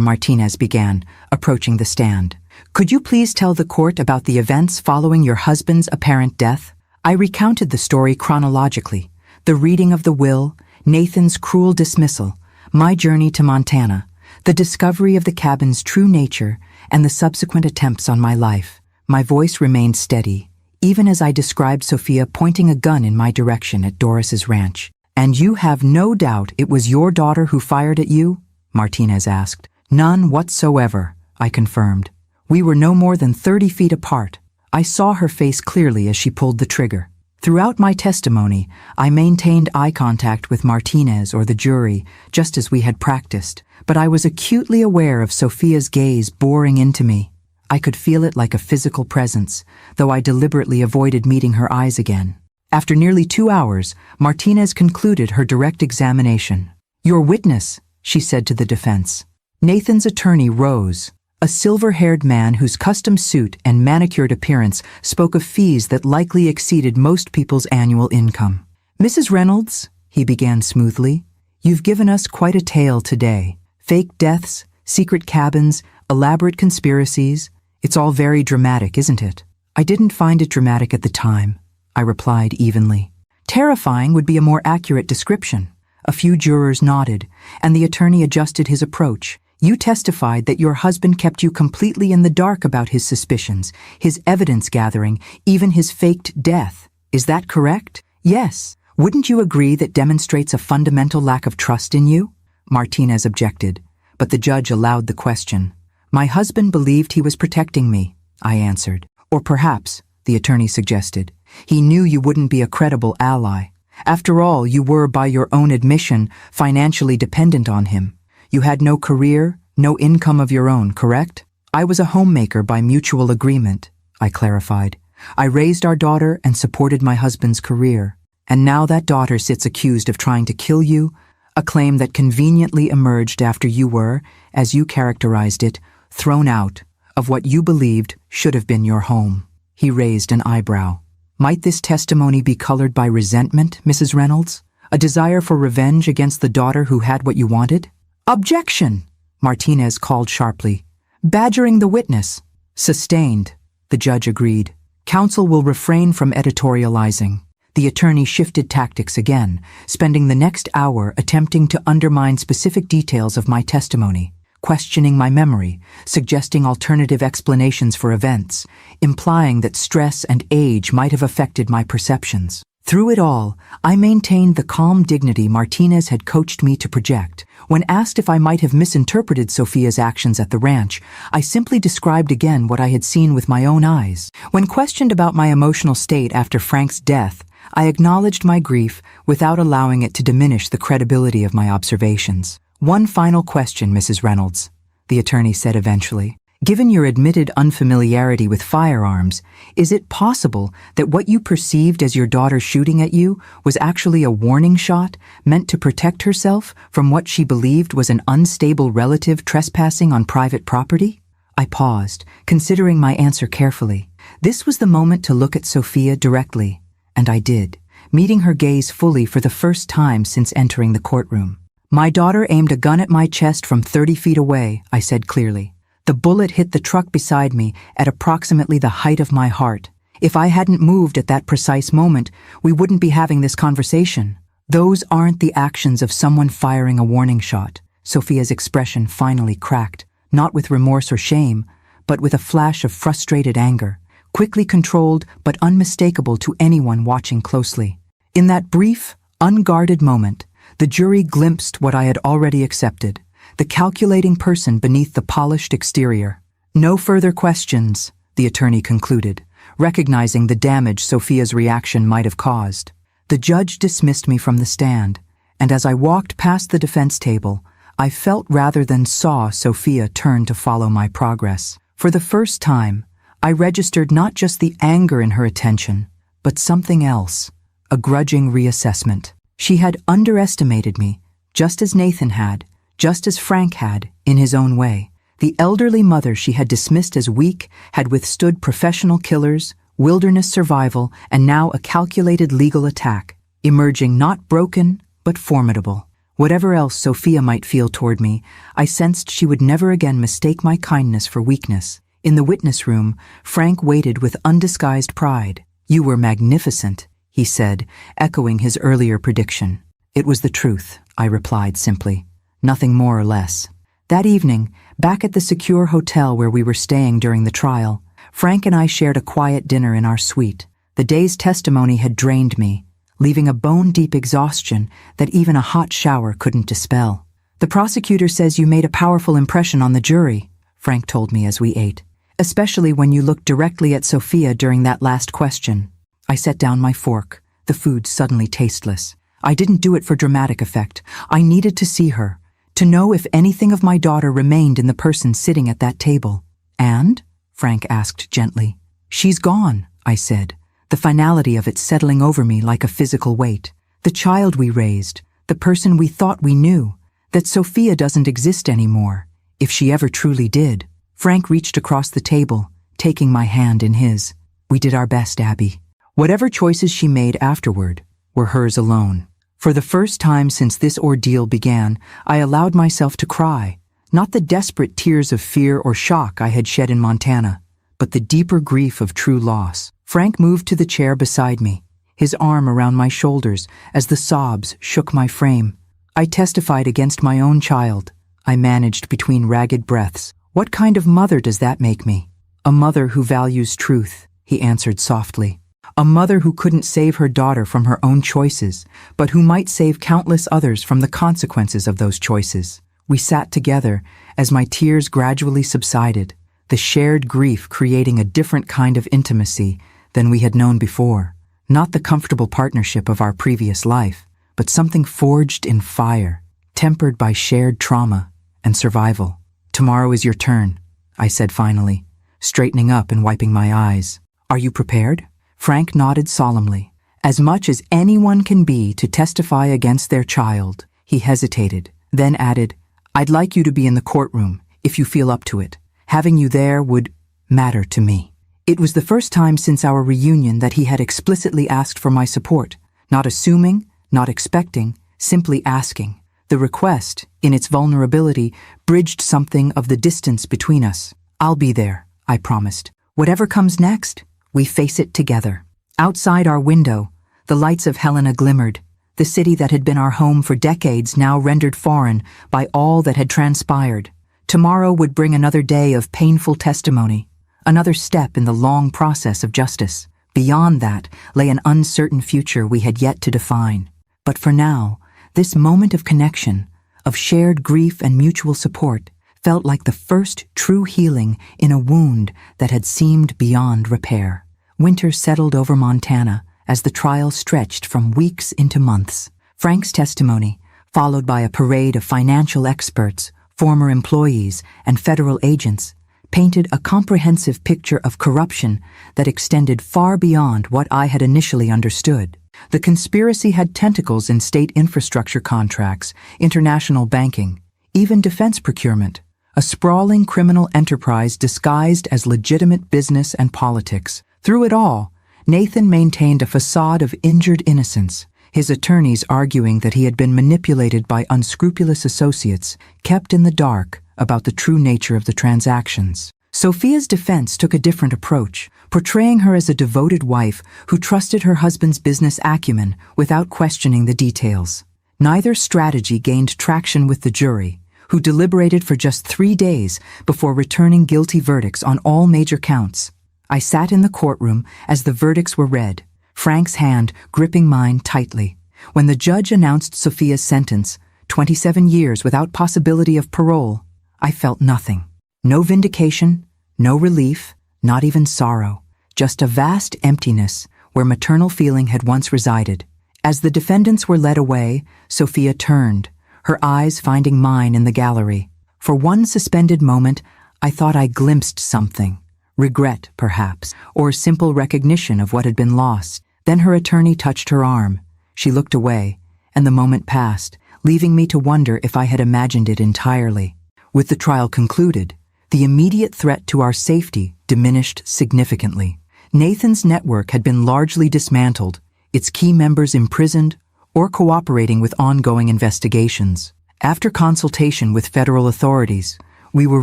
Martinez began, approaching the stand. "Could you please tell the court about the events following your husband's apparent death?" I recounted the story chronologically, the reading of the will, Nathan's cruel dismissal, my journey to Montana, the discovery of the cabin's true nature, and the subsequent attempts on my life. My voice remained steady, even as I described Sophia pointing a gun in my direction at Doris's ranch. "And you have no doubt it was your daughter who fired at you?" Martinez asked. "None whatsoever," I confirmed. "We were no more than 30 feet apart. I saw her face clearly as she pulled the trigger." Throughout my testimony, I maintained eye contact with Martinez or the jury, just as we had practiced, but I was acutely aware of Sophia's gaze boring into me. I could feel it like a physical presence, though I deliberately avoided meeting her eyes again. After nearly 2 hours, Martinez concluded her direct examination. "Your witness," she said to the defense. Nathan's attorney rose, a silver-haired man whose custom suit and manicured appearance spoke of fees that likely exceeded most people's annual income. "Mrs. Reynolds," he began smoothly, "you've given us quite a tale today. Fake deaths, secret cabins, elaborate conspiracies. It's all very dramatic, isn't it?" "I didn't find it dramatic at the time," I replied evenly. "Terrifying would be a more accurate description." A few jurors nodded, and the attorney adjusted his approach. "You testified that your husband kept you completely in the dark about his suspicions, his evidence gathering, even his faked death. Is that correct?" "Yes. Wouldn't you agree that demonstrates a fundamental lack of trust in you?" Martinez objected, but the judge allowed the question. "My husband believed he was protecting me," I answered. "Or perhaps," the attorney suggested, "he knew you wouldn't be a credible ally. After all, you were, by your own admission, financially dependent on him. You had no career, no income of your own, correct? I was a homemaker by mutual agreement, I clarified. I raised our daughter and supported my husband's career. And now that daughter sits accused of trying to kill you, a claim that conveniently emerged after you were, as you characterized it, thrown out of what you believed should have been your home. He raised an eyebrow. Might this testimony be colored by resentment, Mrs. Reynolds? A desire for revenge against the daughter who had what you wanted? Objection! Martinez called sharply. Badgering the witness. Sustained, the judge agreed. Counsel will refrain from editorializing. The attorney shifted tactics again, spending the next hour attempting to undermine specific details of my testimony, questioning my memory, suggesting alternative explanations for events, implying that stress and age might have affected my perceptions. Through it all, I maintained the calm dignity Martinez had coached me to project. When asked if I might have misinterpreted Sophia's actions at the ranch, I simply described again what I had seen with my own eyes. When questioned about my emotional state after Frank's death, I acknowledged my grief without allowing it to diminish the credibility of my observations. One final question, Mrs. Reynolds, the attorney said eventually. Given your admitted unfamiliarity with firearms, is it possible that what you perceived as your daughter shooting at you was actually a warning shot meant to protect herself from what she believed was an unstable relative trespassing on private property? I paused, considering my answer carefully. This was the moment to look at Sophia directly, and I did, meeting her gaze fully for the first time since entering the courtroom. My daughter aimed a gun at my chest from 30 feet away, I said clearly. The bullet hit the truck beside me at approximately the height of my heart. If I hadn't moved at that precise moment, we wouldn't be having this conversation. Those aren't the actions of someone firing a warning shot. Sophia's expression finally cracked, not with remorse or shame, but with a flash of frustrated anger, quickly controlled but unmistakable to anyone watching closely. In that brief, unguarded moment, the jury glimpsed what I had already accepted. The calculating person beneath the polished exterior. No further questions, the attorney concluded, recognizing the damage Sophia's reaction might have caused. The judge dismissed me from the stand, and as I walked past the defense table, I felt rather than saw Sophia turn to follow my progress. For the first time, I registered not just the anger in her attention, but something else, a grudging reassessment. She had underestimated me, just as Nathan had, just as Frank had, in his own way. The elderly mother she had dismissed as weak had withstood professional killers, wilderness survival, and now a calculated legal attack, emerging not broken, but formidable. Whatever else Sophia might feel toward me, I sensed she would never again mistake my kindness for weakness. In the witness room, Frank waited with undisguised pride. You were magnificent, he said, echoing his earlier prediction. It was the truth, I replied simply. Nothing more or less. That evening, back at the secure hotel where we were staying during the trial, Frank and I shared a quiet dinner in our suite. The day's testimony had drained me, leaving a bone-deep exhaustion that even a hot shower couldn't dispel. The prosecutor says you made a powerful impression on the jury, Frank told me as we ate, especially when you looked directly at Sophia during that last question. I set down my fork, the food suddenly tasteless. I didn't do it for dramatic effect. I needed to see her, to know if anything of my daughter remained in the person sitting at that table. And? Frank asked gently. She's gone, I said, the finality of it settling over me like a physical weight. The child we raised, the person we thought we knew, that Sophia doesn't exist anymore, if she ever truly did. Frank reached across the table, taking my hand in his. We did our best, Abby. Whatever choices she made afterward were hers alone. For the first time since this ordeal began, I allowed myself to cry, not the desperate tears of fear or shock I had shed in Montana, but the deeper grief of true loss. Frank moved to the chair beside me, his arm around my shoulders as the sobs shook my frame. I testified against my own child, I managed between ragged breaths. What kind of mother does that make me? A mother who values truth, he answered softly. A mother who couldn't save her daughter from her own choices, but who might save countless others from the consequences of those choices. We sat together as my tears gradually subsided, the shared grief creating a different kind of intimacy than we had known before. Not the comfortable partnership of our previous life, but something forged in fire, tempered by shared trauma. and survival. Tomorrow is your turn, I said finally, straightening up and wiping my eyes. Are you prepared? Frank nodded solemnly. As much as anyone can be to testify against their child. He hesitated, then added, I'd like you to be in the courtroom, if you feel up to it. Having you there would matter to me. It was the first time since our reunion that he had explicitly asked for my support, not assuming, not expecting, simply asking. The request, in its vulnerability, bridged something of the distance between us. I'll be there, I promised. Whatever comes next, we face it together. Outside our window, the lights of Helena glimmered, the city that had been our home for decades now rendered foreign by all that had transpired. Tomorrow would bring another day of painful testimony, another step in the long process of justice. Beyond that lay an uncertain future we had yet to define. But for now, this moment of connection, of shared grief and mutual support, felt like the first true healing in a wound that had seemed beyond repair. Winter settled over Montana as the trial stretched from weeks into months. Frank's testimony, followed by a parade of financial experts, former employees, and federal agents, painted a comprehensive picture of corruption that extended far beyond what I had initially understood. The conspiracy had tentacles in state infrastructure contracts, international banking, even defense procurement, a sprawling criminal enterprise disguised as legitimate business and politics. Through it all, Nathan maintained a facade of injured innocence, his attorneys arguing that he had been manipulated by unscrupulous associates, kept in the dark about the true nature of the transactions. Sophia's defense took a different approach, portraying her as a devoted wife who trusted her husband's business acumen without questioning the details. Neither strategy gained traction with the jury, who deliberated for just 3 days before returning guilty verdicts on all major counts. I sat in the courtroom as the verdicts were read, Frank's hand gripping mine tightly. When the judge announced Sophia's sentence, 27 years without possibility of parole, I felt nothing. No vindication, no relief, not even sorrow. Just a vast emptiness where maternal feeling had once resided. As the defendants were led away, Sophia turned, her eyes finding mine in the gallery. For one suspended moment, I thought I glimpsed something. Regret, perhaps, or simple recognition of what had been lost. Then her attorney touched her arm. She looked away, and the moment passed, leaving me to wonder if I had imagined it entirely. With the trial concluded, the immediate threat to our safety diminished significantly. Nathan's network had been largely dismantled, its key members imprisoned or cooperating with ongoing investigations. After consultation with federal authorities, we were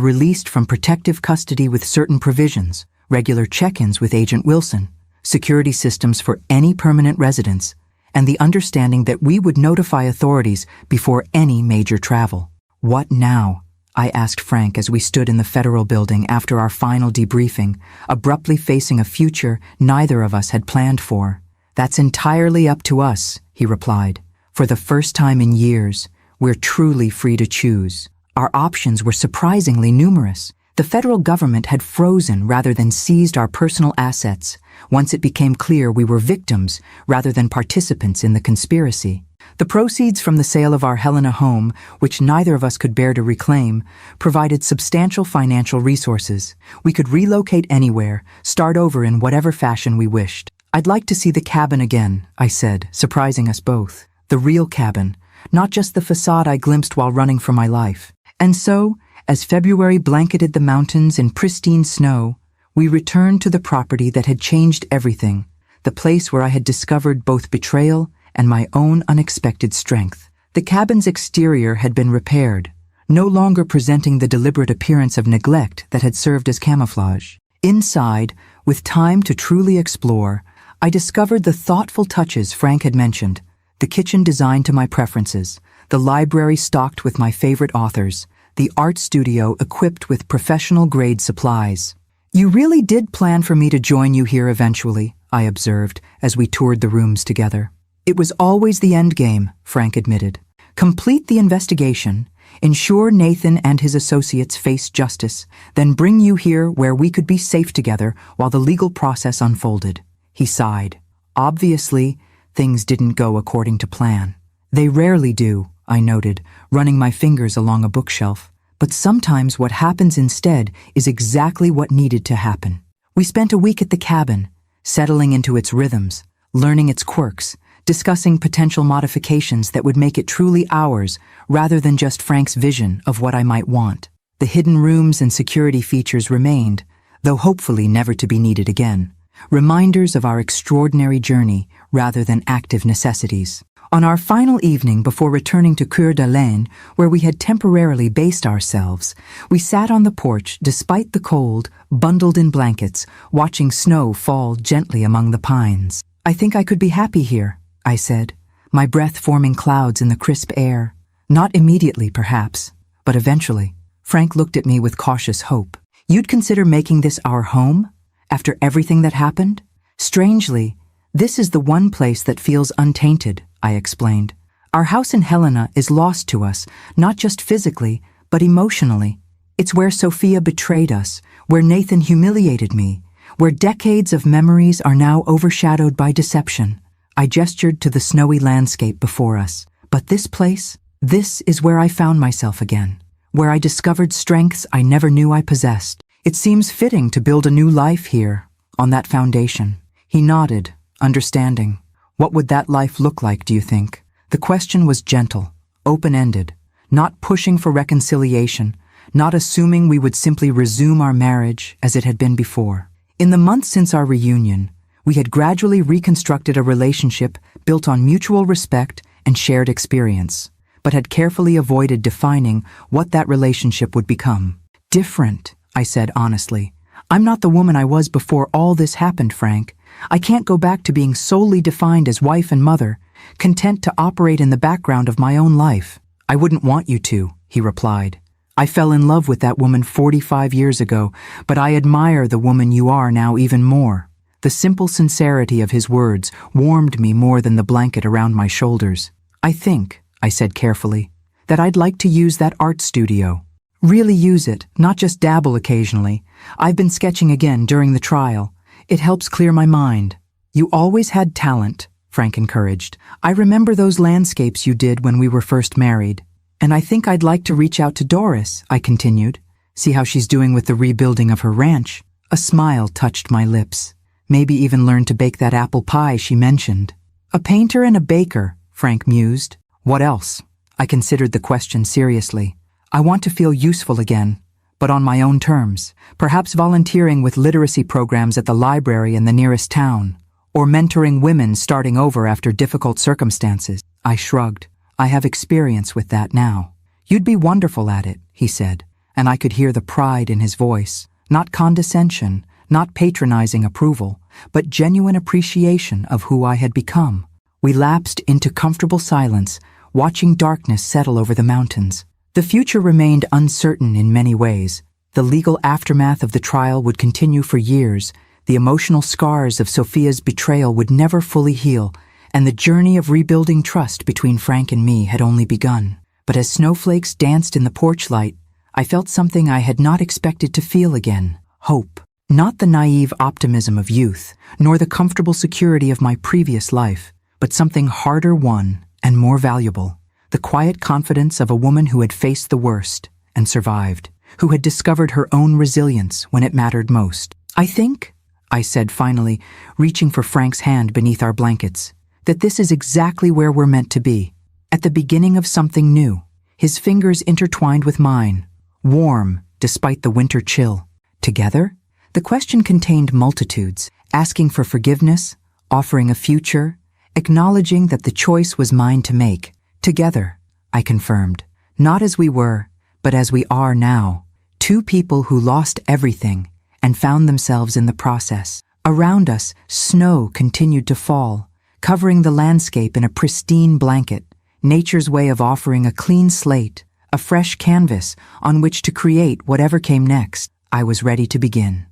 released from protective custody with certain provisions, regular check-ins with Agent Wilson, security systems for any permanent residents, and the understanding that we would notify authorities before any major travel. What now? I asked Frank as we stood in the federal building after our final debriefing, abruptly facing a future neither of us had planned for. That's entirely up to us, he replied. For the first time in years, we're truly free to choose. Our options were surprisingly numerous. The federal government had frozen rather than seized our personal assets, once it became clear we were victims rather than participants in the conspiracy. The proceeds from the sale of our Helena home, which neither of us could bear to reclaim, provided substantial financial resources. We could relocate anywhere, start over in whatever fashion we wished. I'd like to see the cabin again, I said, surprising us both. The real cabin, not just the facade I glimpsed while running for my life. And so, as February blanketed the mountains in pristine snow, we returned to the property that had changed everything, the place where I had discovered both betrayal and my own unexpected strength. The cabin's exterior had been repaired, no longer presenting the deliberate appearance of neglect that had served as camouflage. Inside, with time to truly explore, I discovered the thoughtful touches Frank had mentioned, the kitchen designed to my preferences, the library stocked with my favorite authors, the art studio equipped with professional-grade supplies. You really did plan for me to join you here eventually, I observed as we toured the rooms together. It was always the end game, Frank admitted. Complete the investigation, ensure Nathan and his associates face justice, then bring you here where we could be safe together while the legal process unfolded. He sighed. Obviously, things didn't go according to plan. They rarely do, I noted, running my fingers along a bookshelf. But sometimes what happens instead is exactly what needed to happen. We spent a week at the cabin, settling into its rhythms, learning its quirks, discussing potential modifications that would make it truly ours rather than just Frank's vision of what I might want. The hidden rooms and security features remained, though hopefully never to be needed again. Reminders of our extraordinary journey rather than active necessities. On our final evening before returning to Coeur d'Alene, where we had temporarily based ourselves, we sat on the porch despite the cold, bundled in blankets, watching snow fall gently among the pines. "I think I could be happy here," I said, my breath forming clouds in the crisp air. "Not immediately, perhaps, but eventually." Frank looked at me with cautious hope. "You'd consider making this our home? After everything that happened?" "Strangely, this is the one place that feels untainted," I explained. "Our house in Helena is lost to us, not just physically, but emotionally. It's where Sophia betrayed us, where Nathan humiliated me, where decades of memories are now overshadowed by deception." I gestured to the snowy landscape before us. "But this place, this is where I found myself again, where I discovered strengths I never knew I possessed. It seems fitting to build a new life here, on that foundation." He nodded, understanding. "What would that life look like, do you think?" The question was gentle, open-ended, not pushing for reconciliation, not assuming we would simply resume our marriage as it had been before. In the months since our reunion, we had gradually reconstructed a relationship built on mutual respect and shared experience, but had carefully avoided defining what that relationship would become. "Different," I said honestly. "I'm not the woman I was before all this happened, Frank. I can't go back to being solely defined as wife and mother, content to operate in the background of my own life." "I wouldn't want you to," he replied. "I fell in love with that woman 45 years ago, but I admire the woman you are now even more." The simple sincerity of his words warmed me more than the blanket around my shoulders. "I think," I said carefully, "that I'd like to use that art studio. Really use it, not just dabble occasionally. I've been sketching again during the trial. It helps clear my mind." "You always had talent," Frank encouraged. "I remember those landscapes you did when we were first married. And I think I'd like to reach out to Doris," I continued, "see how she's doing with the rebuilding of her ranch." A smile touched my lips. "Maybe even learn to bake that apple pie she mentioned." "A painter and a baker," Frank mused. "What else?" I considered the question seriously. "I want to feel useful again, but on my own terms. Perhaps volunteering with literacy programs at the library in the nearest town, or mentoring women starting over after difficult circumstances." I shrugged. "I have experience with that now." "You'd be wonderful at it," he said, and I could hear the pride in his voice. Not condescension, not patronizing approval, but genuine appreciation of who I had become. We lapsed into comfortable silence, watching darkness settle over the mountains. The future remained uncertain in many ways. The legal aftermath of the trial would continue for years, the emotional scars of Sophia's betrayal would never fully heal, and the journey of rebuilding trust between Frank and me had only begun. But as snowflakes danced in the porch light, I felt something I had not expected to feel again: hope. Not the naive optimism of youth, nor the comfortable security of my previous life, but something harder won and more valuable. The quiet confidence of a woman who had faced the worst and survived, who had discovered her own resilience when it mattered most. "I think," I said finally, reaching for Frank's hand beneath our blankets, "that this is exactly where we're meant to be, at the beginning of something new." His fingers intertwined with mine, warm despite the winter chill. Together? The question contained multitudes, asking for forgiveness, offering a future, acknowledging that the choice was mine to make. "Together," I confirmed, "not as we were, but as we are now. Two people who lost everything and found themselves in the process." Around us, snow continued to fall, covering the landscape in a pristine blanket, nature's way of offering a clean slate, a fresh canvas on which to create whatever came next. I was ready to begin.